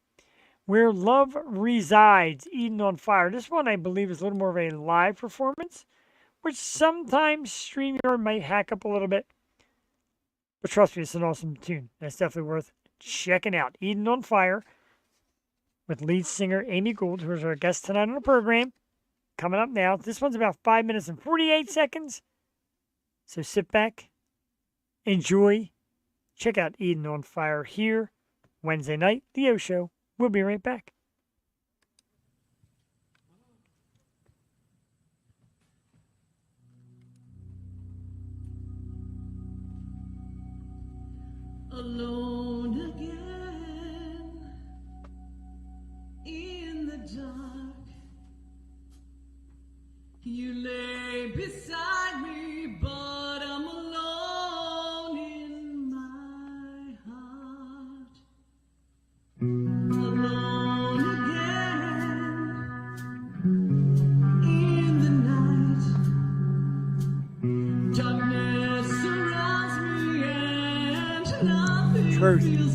Speaker 2: Where Love Resides, Eden on Fire. This one, I believe, is a little more of a live performance, which sometimes StreamYard might hack up a little bit. But trust me, it's an awesome tune. That's definitely worth checking out. Eden on Fire with lead singer Amy Gould, who is our guest tonight on the program. Coming up now. This one's about 5 minutes and 48 seconds. So sit back, enjoy, check out Eden on Fire here Wednesday night, The O Show. We'll be right back.
Speaker 3: Alone again in the dark, you lay beside me, but I'm alone in my heart. Alone again in the night, darkness surrounds me and nothing.
Speaker 2: Ruth.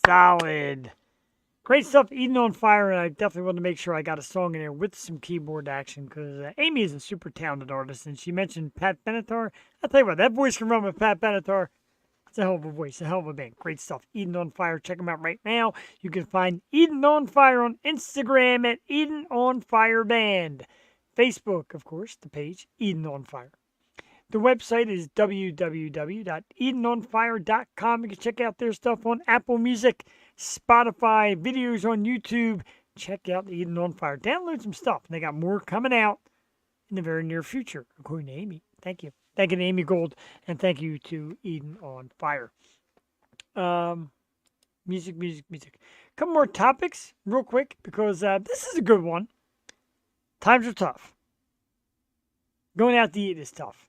Speaker 2: solid. Great stuff, Eden on Fire, and I definitely want to make sure I got a song in there with some keyboard action because Amy is a super talented artist, and she mentioned Pat Benatar. I'll tell you what, that voice can run with Pat Benatar. It's a hell of a voice, a hell of a band. Great stuff. Eden on Fire. Check them out right now. You can find Eden on Fire on Instagram at Eden on Fire Band. Facebook, of course, the page, Eden on Fire. The website is www.edenonfire.com. You can check out their stuff on Apple Music, Spotify, videos on YouTube. Check out Eden on Fire. Download some stuff. And they got more coming out in the very near future, according to Amy. Thank you. Thank you to Amy Gold, and thank you to Eden on Fire. Music. A couple more topics real quick because this is a good one. Times are tough. Going out to eat is tough.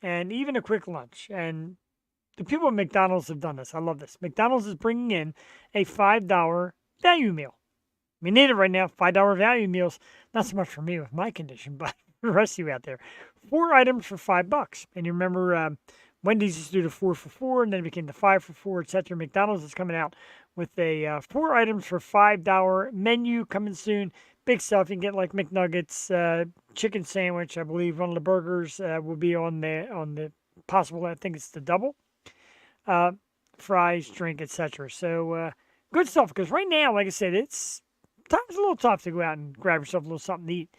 Speaker 2: And even a quick lunch. And the people at McDonald's have done this. I love this. McDonald's is bringing in a $5 value meal. We need it right now. $5 value meals. Not so much for me with my condition, but for the rest of you out there. 4 items for $5. And you remember Wendy's used to do the 4 for $4, and then it became the 5 for $4, etc. McDonald's is coming out with a 4 items for $5 menu coming soon. Big stuff. You can get like McNuggets, chicken sandwich. I believe one of the burgers will be on the possible. I think it's the double. Fries, drink, etc. So good stuff. Because right now, like I said, it's a little tough to go out and grab yourself a little something to eat.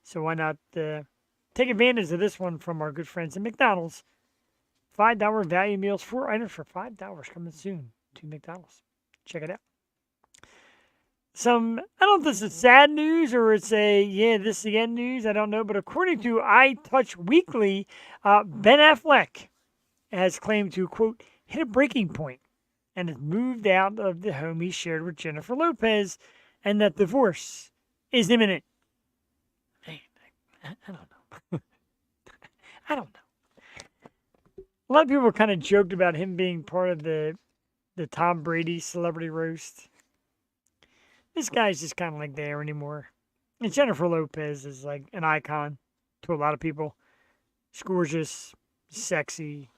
Speaker 2: So why not take advantage of this one from our good friends at McDonald's? $5 value meals, 4 items for $5 coming soon to McDonald's. Check it out. I don't know if this is sad news or it's this again news. I don't know. But according to iTouch Weekly, Ben Affleck has claimed to, quote, hit a breaking point and has moved out of the home he shared with Jennifer Lopez and that divorce is imminent. Man, I don't know. I don't know. A lot of people kind of joked about him being part of the Tom Brady celebrity roast. This guy's just kind of like there anymore. And Jennifer Lopez is like an icon to a lot of people. She's gorgeous, sexy.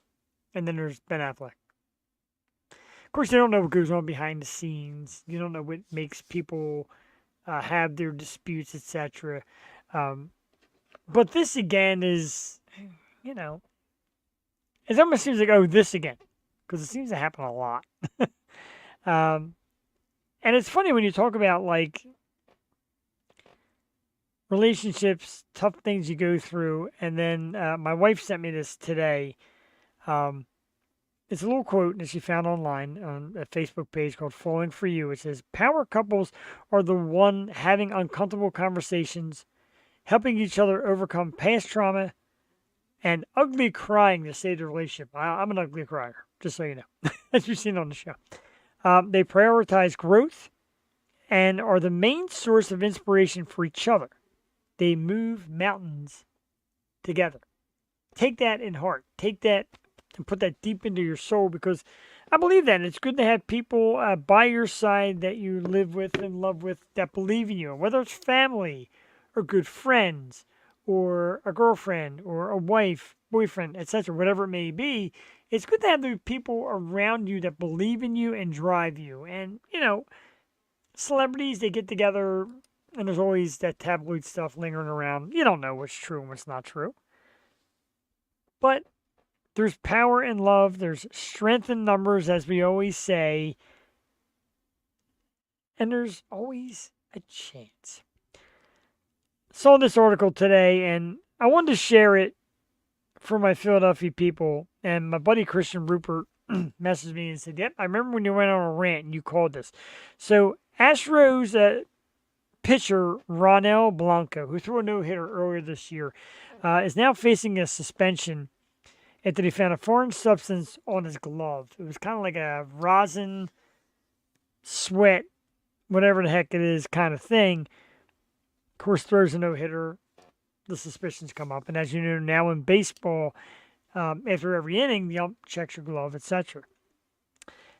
Speaker 2: And then there's Ben Affleck. Of course, you don't know what goes on behind the scenes. You don't know what makes people have their disputes, etc. But this again is, it almost seems like, this again. Because it seems to happen a lot. And it's funny when you talk about, like, relationships, tough things you go through. And then my wife sent me this today. It's a little quote that she found online on a Facebook page called Falling For You. It says, power couples are the one having uncomfortable conversations, helping each other overcome past trauma, and ugly crying to save the relationship. I'm an ugly crier, just so you know, as you've seen on the show. They prioritize growth and are the main source of inspiration for each other. They move mountains together. Take that in heart. Take that and put that deep into your soul because I believe that. It's good to have people by your side that you live with and love with that believe in you, whether it's family or good friends or a girlfriend or a wife, boyfriend, etc., whatever it may be. It's good to have the people around you that believe in you and drive you. And, celebrities, they get together and there's always that tabloid stuff lingering around. You don't know what's true and what's not true. But there's power in love. There's strength in numbers, as we always say. And there's always a chance. Saw this article today, and I wanted to share it for my Philadelphia people. And my buddy Christian Rupert messaged me and said, yep, I remember when you went on a rant and you called this. So Astros pitcher Ronel Blanco, who threw a no-hitter earlier this year, is now facing a suspension after they found a foreign substance on his glove. It was kind of like a rosin, sweat, whatever the heck it is kind of thing. Of course, throws a no-hitter. The suspicions come up. And as you know now in baseball, after every inning, the ump checks your glove, etc.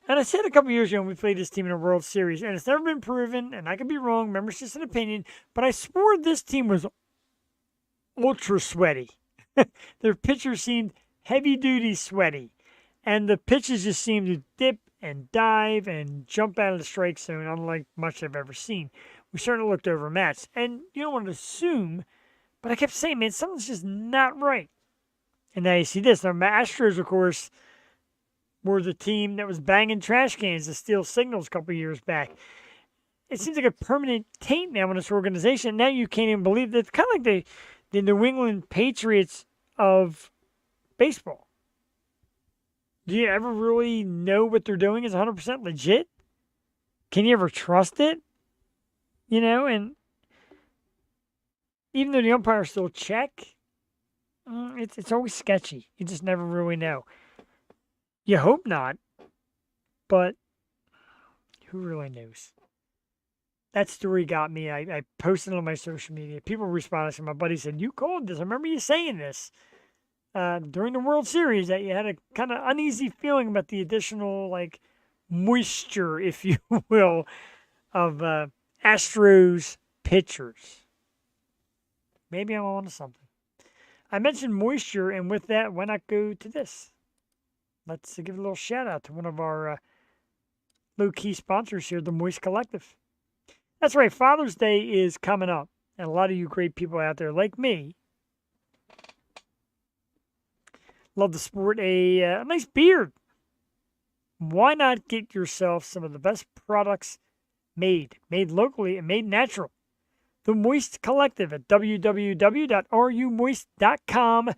Speaker 2: And I said a couple years ago when we played this team in a World Series, and it's never been proven, and I could be wrong, remember, it's just an opinion, but I swore this team was ultra sweaty. Their pitchers seemed heavy-duty sweaty, and the pitches just seemed to dip and dive and jump out of the strike zone unlike much I've ever seen. We certainly looked overmatched. And you don't want to assume, but I kept saying, man, something's just not right. And now you see this. Now, Astros, of course, were the team that was banging trash cans to steal signals a couple years back. It seems like a permanent taint now in this organization. Now you can't even believe that. It's kind of like the New England Patriots of baseball. Do you ever really know what they're doing is 100% legit? Can you ever trust it? You know, and even though the umpires still check, it's always sketchy. You just never really know. You hope not, but who really knows? That story got me. I posted it on my social media. People responded to my buddy said, "You called this. I remember you saying this during the World Series that you had a kind of uneasy feeling about the additional moisture, if you will, of Astros pitchers." Maybe I'm on to something. I mentioned moisture, and with that, why not go to this? Let's give a little shout out to one of our low-key sponsors here, the Moist Collective. That's right, Father's Day is coming up, and a lot of you great people out there like me love to sport a nice beard. Why not get yourself some of the best products made locally and made natural? The Moist Collective at www.rumoist.com.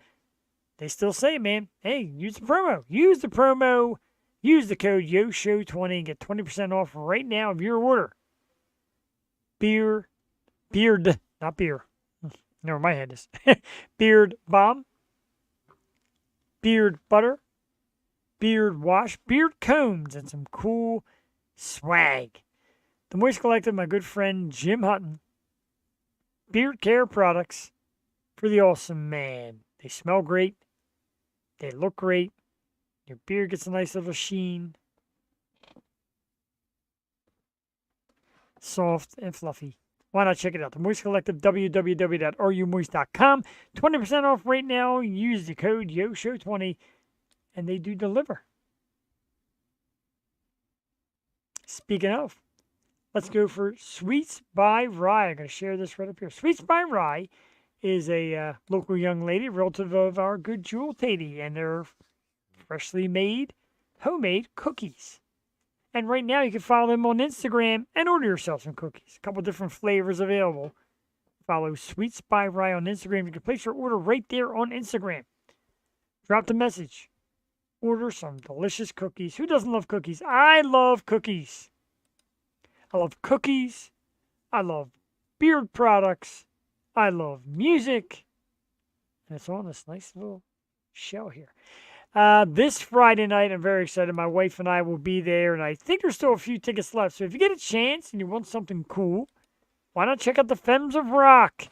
Speaker 2: They still say, man, hey, use the promo. Use the promo. Use the code YOSHOW20 and get 20% off right now of your order. Beard, not beer. Never, my head is. Beard balm, beard butter, beard wash, beard combs, and some cool swag. The Moist Collective, my good friend Jim Hutton. Beard care products for the awesome man. They smell great. They look great. Your beard gets a nice little sheen. Soft and fluffy. Why not check it out? The Moist Collective, www.rumoist.com. 20% off right now. Use the code YOSHOW20 and they do deliver. Speaking of, let's go for Sweets by Rye. I'm going to share this right up here. Sweets by Rye is a local young lady, relative of our good Jewel Tatey, and they're freshly made, homemade cookies. And right now you can follow them on Instagram and order yourself some cookies. A couple different flavors available. Follow Sweets by Rye on Instagram. You can place your order right there on Instagram. Drop the message. Order some delicious cookies. Who doesn't love cookies? I love cookies. I love cookies. I love beard products. I love music. And it's on this nice little shell here. This Friday night, I'm very excited. My wife and I will be there, and I think there's still a few tickets left. So if you get a chance and you want something cool, why not check out the Femmes of Rock?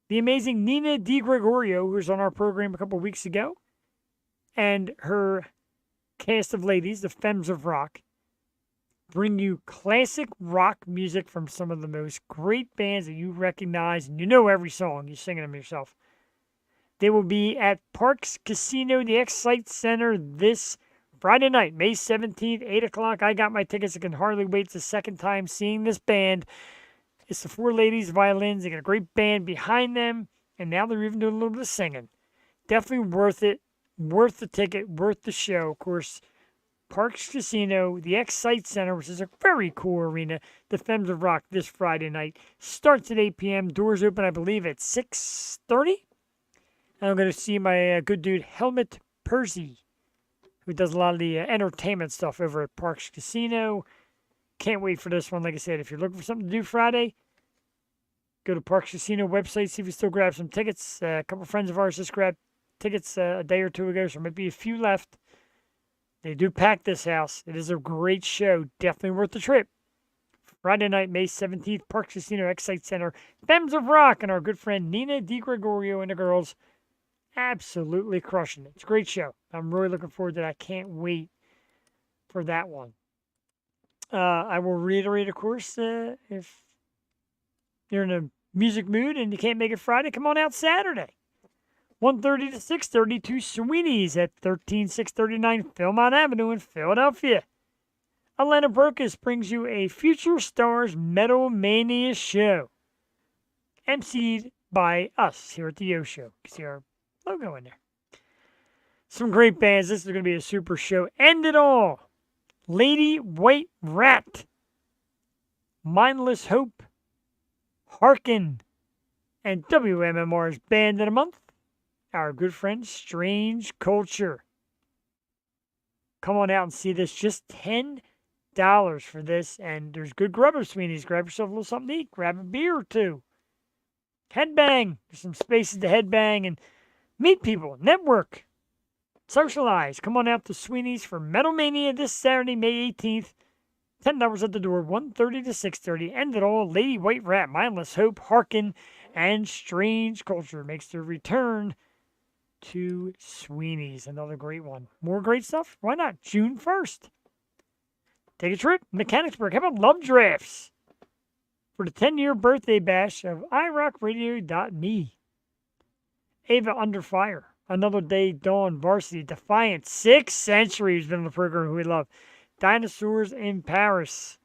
Speaker 2: The amazing Nina DiGregorio, who was on our program a couple of weeks ago, and her cast of ladies, the Femmes of Rock, bring you classic rock music from some of the most great bands that you recognize, and you know every song. You're singing them yourself. They will be at Parks Casino, the X-Site Center, this Friday night, May 17th, 8 o'clock. I got my tickets. I can hardly wait. It's the second time seeing this band. It's the Four Ladies Violins. They got a great band behind them, and now they're even doing a little bit of singing. Definitely worth it. Worth the ticket. Worth the show. Of course, Parks Casino, the X-Site Center, which is a very cool arena. The Femmes of Rock this Friday night. Starts at 8 p.m. Doors open, I believe, at 6:30. I'm going to see my good dude, Helmut Percy, who does a lot of the entertainment stuff over at Parks Casino. Can't wait for this one. Like I said, if you're looking for something to do Friday, go to Parks Casino website, see if you still grab some tickets. A couple friends of ours just grabbed tickets a day or two ago, so there might be a few left. They do pack this house. It is a great show. Definitely worth the trip. Friday night, May 17th, Parks Casino, X-Site Center, Femmes of Rock, and our good friend Nina DiGregorio and the girls. Absolutely crushing it. It's a great show. I'm really looking forward to that. I can't wait for that one. I will reiterate, of course, if you're in a music mood and you can't make it Friday, come on out Saturday. 1:30 to 6:30 to Sweeney's at 13639 Philmont Avenue in Philadelphia. Atlanta Burkus brings you a Future Stars Metal Mania show, emceed by us here at the Yo Show. You can see our logo in there. Some great bands. This is going to be a super show. End It All, Lady White Rat, Mindless Hope, Harkin, and WMMR's Band of the Month, our good friend Strange Culture. Come on out and see this. Just $10 for this, and there's good grub at Sweeney's. Grab yourself a little something to eat. Grab a beer or two. Headbang. There's some spaces to headbang and meet people, network, socialize. Come on out to Sweeney's for Metal Mania this Saturday, May 18th. $10 at the door, 1:30 to 6:30. End It All, Lady White Rat, Mindless Hope, Harkin, and Strange Culture makes their return to Sweeney's. Another great one. More great stuff? Why not? June 1st. Take a trip. Mechanicsburg. How about Love Drafts? For the 10-year birthday bash of iRockRadio.me. Ava Under Fire. Another Day Dawn Varsity. Defiant. 6 Centuries been on the program who we love. Dinosaurs in Paris.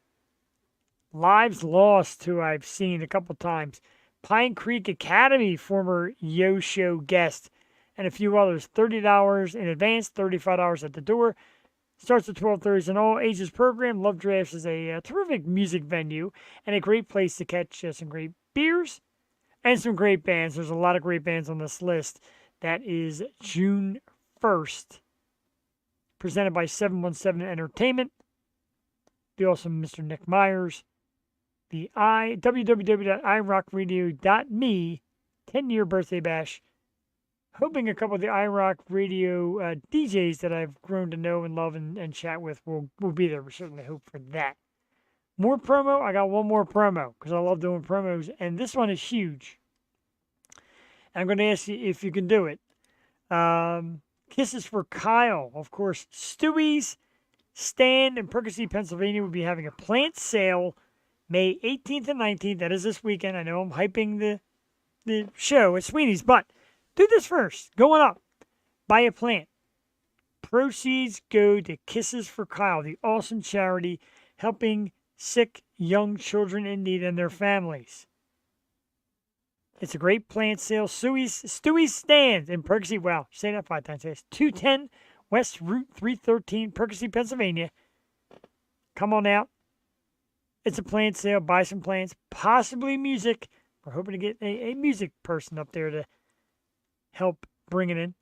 Speaker 2: Lives Lost, who I've seen a couple times. Pine Creek Academy, former Yo Show guest. And a few others. $30 in advance, $35 at the door. Starts at 12:30. An all-ages program. Love Drafts is a terrific music venue and a great place to catch some great beers and some great bands. There's a lot of great bands on this list. That is June 1st. Presented by 717 Entertainment. The awesome Mr. Nick Myers. The www.irockradio.me 10-year birthday bash. Hoping a couple of the iRock Radio DJs that I've grown to know and love and chat with will be there. We certainly hope for that. More promo. I got one more promo because I love doing promos, and this one is huge. And I'm going to ask you if you can do it. Kisses for Kyle. Of course, Stewie's Stand in Percy, Pennsylvania will be having a plant sale May 18th and 19th. That is this weekend. I know I'm hyping the show at Sweeney's, but do this first. Going up. Buy a plant. Proceeds go to Kisses for Kyle, the awesome charity helping sick young children in need and their families. It's a great plant sale. Stewie's Stands in Percy. Wow, say that 5 times fast. 210 West Route 313, Percy, Pennsylvania. Come on out. It's a plant sale. Buy some plants. Possibly music. We're hoping to get a music person up there to help bring it in.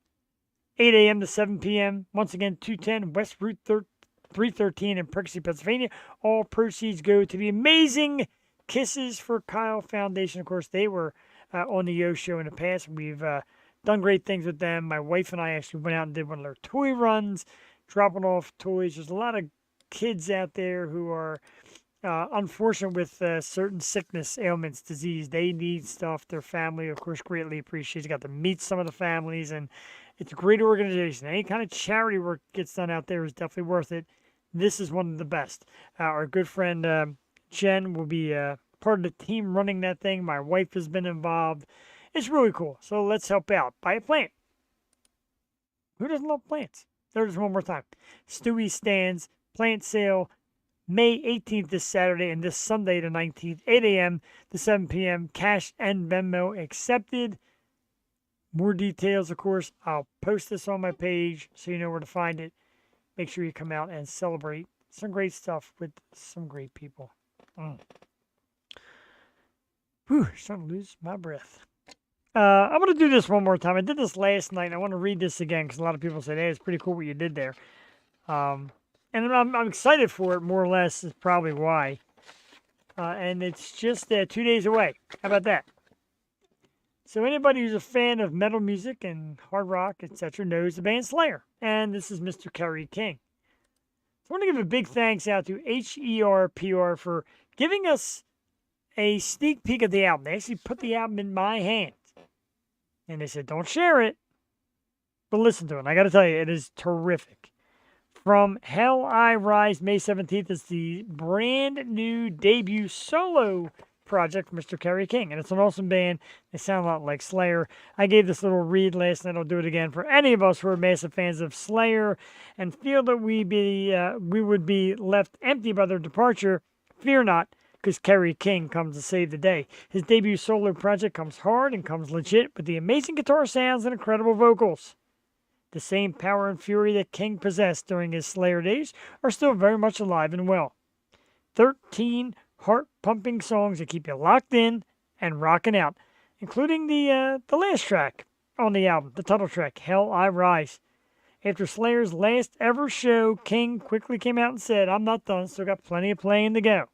Speaker 2: 8 a.m. to 7 p.m. Once again, 210 West Route 313 in Percy, Pennsylvania. All proceeds go to the amazing Kisses for Kyle Foundation. Of course, they were on the Yo Show in the past. We've done great things with them. My wife and I actually went out and did one of their toy runs, dropping off toys. There's a lot of kids out there who are unfortunate with certain sickness, ailments, disease. They need stuff. Their family, of course, greatly appreciates. You got to meet some of the families, and it's a great organization. Any kind of charity work gets done out there is definitely worth it. This is one of the best. Our good friend Jen will be part of the team running that thing. My wife has been involved. It's really cool. So let's help out. Buy a plant. Who doesn't love plants? There's one more time. Stewie Stands, plant sale, May 18th this Saturday and this Sunday the 19th, 8 a.m. to 7 p.m. Cash and Venmo accepted. More details, of course. I'll post this on my page so you know where to find it. Make sure you come out and celebrate some great stuff with some great people. Whew, starting to lose my breath. I'm going to do this one more time. I did this last night. I want to read this again because a lot of people said, hey, it's pretty cool what you did there. And I'm excited for it, more or less, is probably why. And it's just 2 days away. How about that? So anybody who's a fan of metal music and hard rock, etc., knows the band Slayer. And this is Mr. Kerry King. So I want to give a big thanks out to HERPR for giving us a sneak peek of the album. They actually put the album in my hands. And they said, don't share it, but listen to it. And I got to tell you, it is terrific. From Hell I Rise, May 17th, is the brand new debut solo project from Mr. Kerry King, and it's an awesome band. They sound a lot like Slayer. I gave this little read last night. I'll do it again for any of us who are massive fans of Slayer and feel that we would be left empty by their departure. Fear not, because Kerry King comes to save the day. His debut solo project comes hard and comes legit with the amazing guitar sounds and incredible vocals. The same power and fury that King possessed during his Slayer days are still very much alive and well. 13 heart-pumping songs that keep you locked in and rocking out, including the last track on the album, the title track, Hell I Rise. After Slayer's last ever show, King quickly came out and said, I'm not done, still got plenty of playing to go.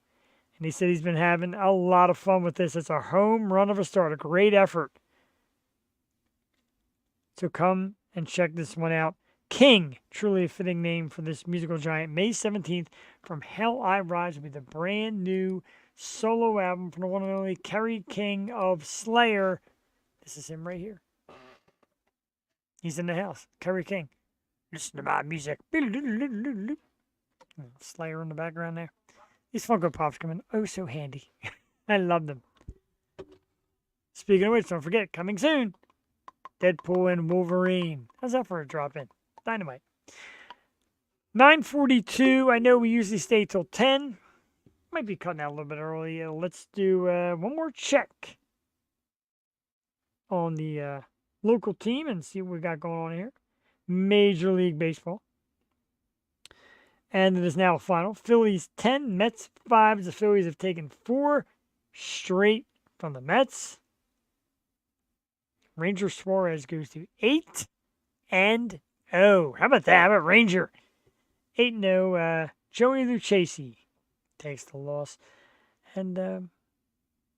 Speaker 2: And he said he's been having a lot of fun with this. It's a home run of a start, a great effort. So come and check this one out. King, truly a fitting name for this musical giant. May 17th, From Hell I Rise will be the brand new solo album from the one and only Kerry King of Slayer. This is him right here. He's in the house. Kerry King. Listen to my music. Slayer in the background there. These Funko Pops come in oh so handy. I love them. Speaking of which, don't forget, coming soon, Deadpool and Wolverine. How's that for a drop in? Dynamite. 9:42. I know we usually stay till 10. Might be cutting out a little bit early. Let's do one more check on the local team and see what we got going on here. Major League Baseball. And it is now a final. Phillies 10, Mets 5. The Phillies have taken 4 straight from the Mets. Ranger Suarez goes to 8-0. How about that? How about Ranger? 8-0. Joey Lucchesi takes the loss. And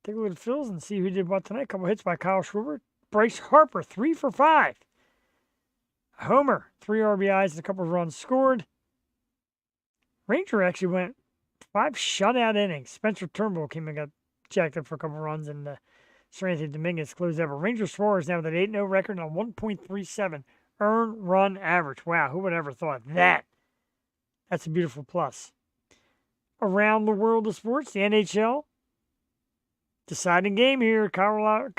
Speaker 2: take a look at the Phils and see who did what tonight. A couple hits by Kyle Schwarber. Bryce Harper, 3 for 5. A homer, 3 RBIs, and a couple of runs scored. Ranger actually went 5 shutout innings. Spencer Turnbull came and got jacked up for a couple of runs, and Seranthony Dominguez closed out. Ranger Suarez now with an 8-0 record and a 1.37 earned run average. Wow, who would ever thought that? That's a beautiful plus. Around the world of sports, the NHL. Deciding game here. Colorado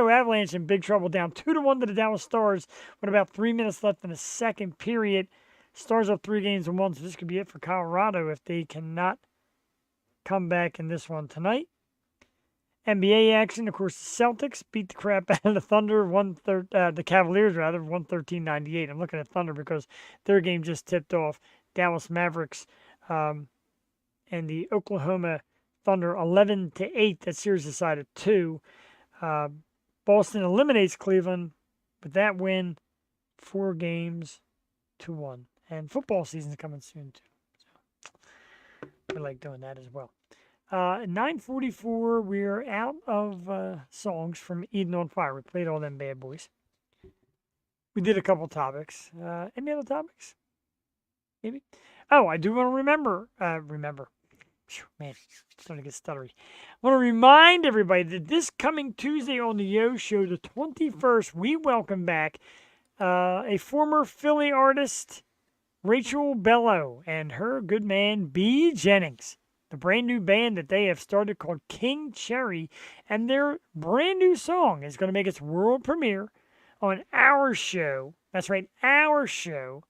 Speaker 2: Avalanche in big trouble, down 2-1 to the Dallas Stars with about 3 minutes left in the second period. Stars up 3-1, so this could be it for Colorado if they cannot come back in this one tonight. NBA action, of course, the Celtics beat the crap out of the Thunder, the Cavaliers rather, 113-98. I'm looking at Thunder because their game just tipped off. Dallas Mavericks and the Oklahoma Thunder 11-8. That series decided 2. Boston eliminates Cleveland with that win, 4-1. And football season's coming soon too. So we like doing that as well. 9:44, we're out of songs from Eden on Fire. We played all them bad boys. We did a couple topics. Any other topics? Maybe? Oh, I do want to remember. Phew, man, starting to get stuttery. I want to remind everybody that this coming Tuesday on the Yo Show, the 21st, we welcome back a former Philly artist, Rachel Bello, and her good man, B. Jennings. The brand new band that they have started called King Cherry, and their brand new song is going to make its world premiere on our show. That's right, our show.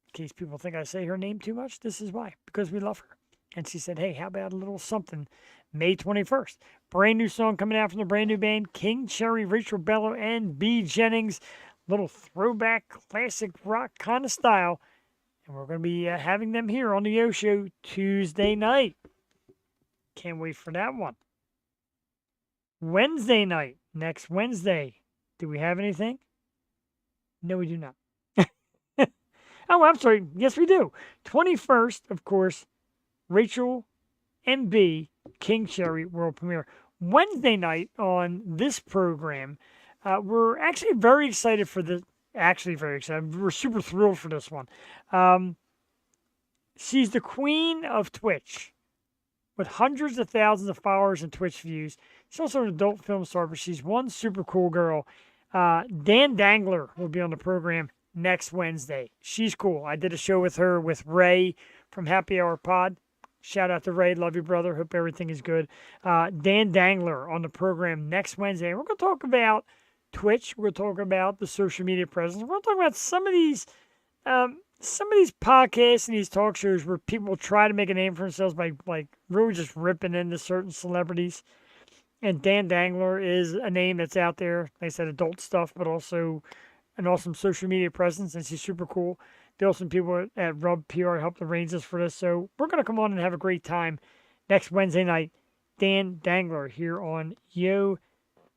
Speaker 2: In case people think I say her name too much, this is why, because we love her. And she said, hey, how about a little something May 21st? Brand new song coming out from the brand new band, King Cherry, Rachel Bello, and B. Jennings. Little throwback, classic rock kind of style. And we're going to be having them here on the Yo Show Tuesday night. Can't wait for that one. Wednesday night, next Wednesday. Do we have anything? No, we do not. Oh, I'm sorry. Yes, we do. 21st, of course, Rachel and B, King Cherry world premiere. Wednesday night on this program, we're actually very excited for this. Actually very excited. We're super thrilled for this one. She's the queen of Twitch with hundreds of thousands of followers and Twitch views. She's also an adult film star, but she's one super cool girl. Dan Dangler will be on the program next Wednesday. She's cool. I did a show with her with Ray from Happy Hour Pod. Shout out to Ray. Love you, brother. Hope everything is good. Dan Dangler on the program next Wednesday. We're going to talk about Twitch. We're going to talk about the social media presence. We're going to talk about some of these podcasts and these talk shows where people try to make a name for themselves by like really just ripping into certain celebrities. And Dan Dangler is a name that's out there. Like I said, adult stuff, but also an awesome social media presence, and she's super cool. The awesome people at Rub PR helped arrange this for us. So we're going to come on and have a great time next Wednesday night. Dan Dangler here on Yo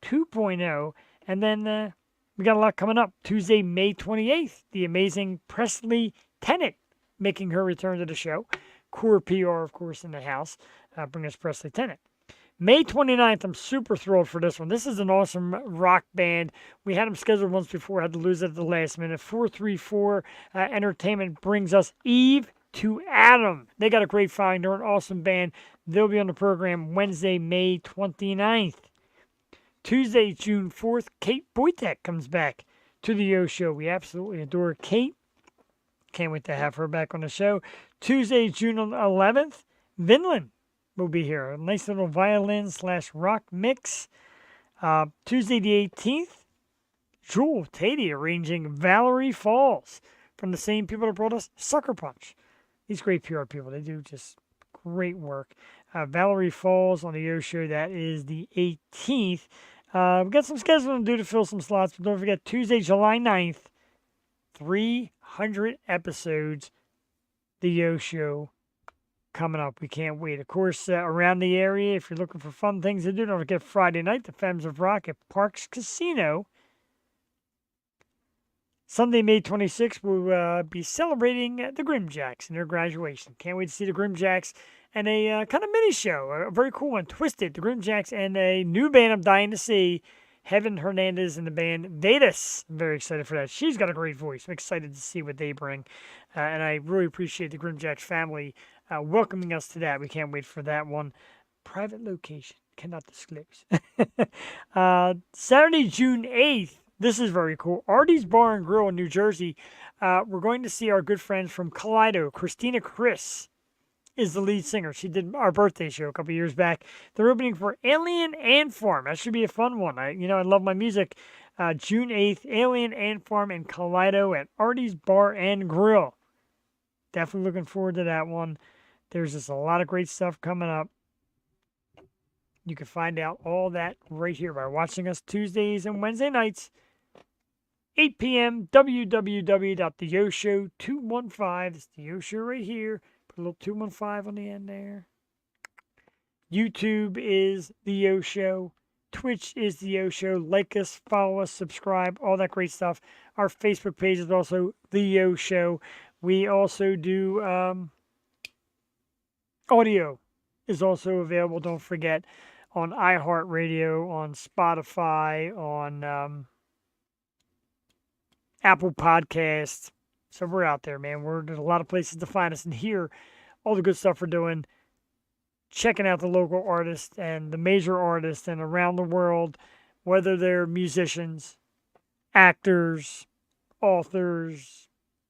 Speaker 2: 2.0. And then we got a lot coming up. Tuesday, May 28th, the amazing Presley Tennant making her return to the show. Core PR, of course, in the house. Bring us Presley Tennant. May 29th, I'm super thrilled for this one. This is an awesome rock band. We had them scheduled once before, had to lose it at the last minute. 434 Entertainment brings us Eve to Adam. They got a great find. They're an awesome band. They'll be on the program Wednesday, May 29th. Tuesday, June 4th, Kate Boytek comes back to the Yo Show. We absolutely adore Kate. Can't wait to have her back on the show. Tuesday, June 11th, Vinland will be here. A nice little violin/rock mix. Tuesday the 18th, Jewel Tatey arranging Valerie Falls from the same people that brought us Sucker Punch. These great PR people, they do just great work. Valerie Falls on the Yo Show, that is the 18th. We got some scheduling to do to fill some slots, but don't forget Tuesday, July 9th, 300 episodes, the Yo Show coming up. We can't wait. Of course, around the area, if you're looking for fun things to do, don't forget Friday night, the Femmes of Rock at Parks Casino. Sunday, May 26th, we'll be celebrating the Grimjacks and their graduation. Can't wait to see the Grimjacks and a kind of mini show, a very cool one, Twisted, the Grimjacks, and a new band I'm dying to see, Heaven Hernandez and the band Vetus. I'm very excited for that. She's got a great voice. I'm excited to see what they bring. And I really appreciate the Grimjacks family welcoming us to that. We can't wait for that one. Private location. Cannot disclose. Saturday, June 8th. This is very cool. Artie's Bar and Grill in New Jersey. We're going to see our good friends from Kaleido. Christina Chris is the lead singer. She did our birthday show a couple years back. They're opening for Alien Ant Farm. That should be a fun one. I love my music. June 8th, Alien Ant Farm in Kaleido at Artie's Bar and Grill. Definitely looking forward to that one. There's just a lot of great stuff coming up. You can find out all that right here by watching us Tuesdays and Wednesday nights, 8 p.m. www.theyoshow215. It's the Yo Show right here. Put a little 215 on the end there. YouTube is the Yo Show. Twitch is the Yo Show. Like us, follow us, subscribe, all that great stuff. Our Facebook page is also the Yo Show. We also do audio is also available. Don't forget on iHeartRadio, on Spotify, on Apple Podcasts. So we're out there, man. There's a lot of places to find us and hear all the good stuff we're doing. Checking out the local artists and the major artists and around the world, whether they're musicians, actors, authors,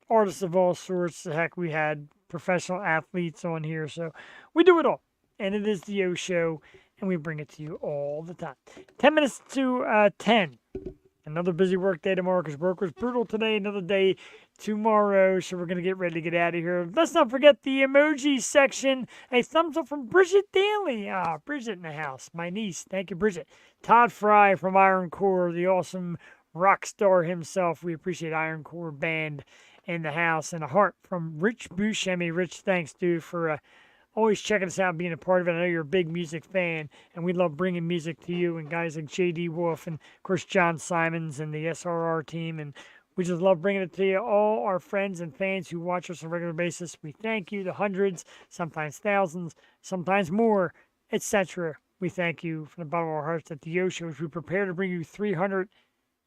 Speaker 2: artists of all sorts. Heck, we had professional athletes on here. So we do it all. And it is the Yo Show, and we bring it to you all the time. 10 minutes to 10. Another busy work day tomorrow because work was brutal today. Another day tomorrow, so we're going to get ready to get out of here. Let's not forget the emoji section. A thumbs up from Bridget Daly. Bridget in the house. My niece. Thank you, Bridget. Todd Fry from Iron Core, the awesome rock star himself. We appreciate Iron Core Band in the house. And a heart from Rich Buscemi. Rich, thanks, dude, for always checking us out and being a part of it. I know you're a big music fan, and we love bringing music to you and guys like J.D. Wolf and, of course, John Simons and the SRR team. And we just love bringing it to you. All our friends and fans who watch us on a regular basis, we thank you. The hundreds, sometimes thousands, sometimes more, etc. We thank you from the bottom of our hearts at the Yo Show as we prepare to bring you 300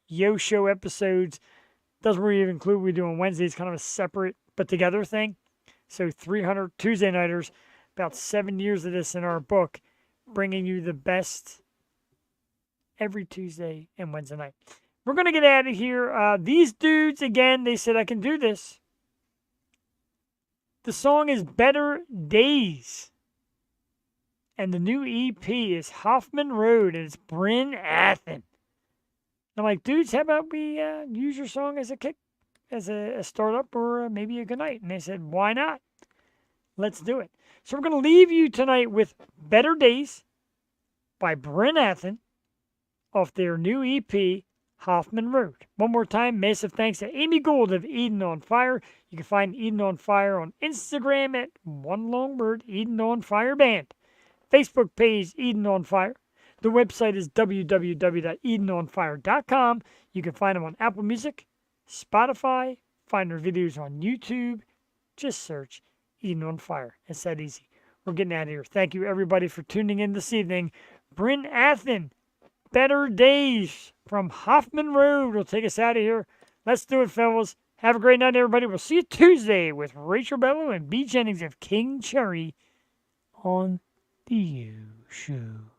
Speaker 2: Yo Show episodes. Doesn't really even include what we do on Wednesdays, kind of a separate but together thing. So 300 Tuesday nighters. About 7 years of this in our book, bringing you the best every Tuesday and Wednesday night. We're going to get out of here. These dudes, again, they said I can do this. The song is Better Days. And the new EP is Hoffman Road, and it's Bryn Athen. I'm like, dudes, how about we use your song as a kick, as a startup, or maybe a goodnight? And they said, why not? Let's do it. So we're going to leave you tonight with Better Days by Bryn Athen off their new EP, Hoffman Road. One more time, massive thanks to Amy Gould of Eden on Fire. You can find Eden on Fire on Instagram at one long word, Eden on Fire Band. Facebook page, Eden on Fire. The website is www.edenonfire.com. You can find them on Apple Music, Spotify, find their videos on YouTube. Just search Eden on Fire. It's that easy. We're getting out of here. Thank you, everybody, for tuning in this evening. Bryn Athen, Better Days from Hoffman Road will take us out of here. Let's do it, fellas. Have a great night, everybody. We'll see you Tuesday with Rachel Bellow and B. Jennings of King Cherry on The You Show.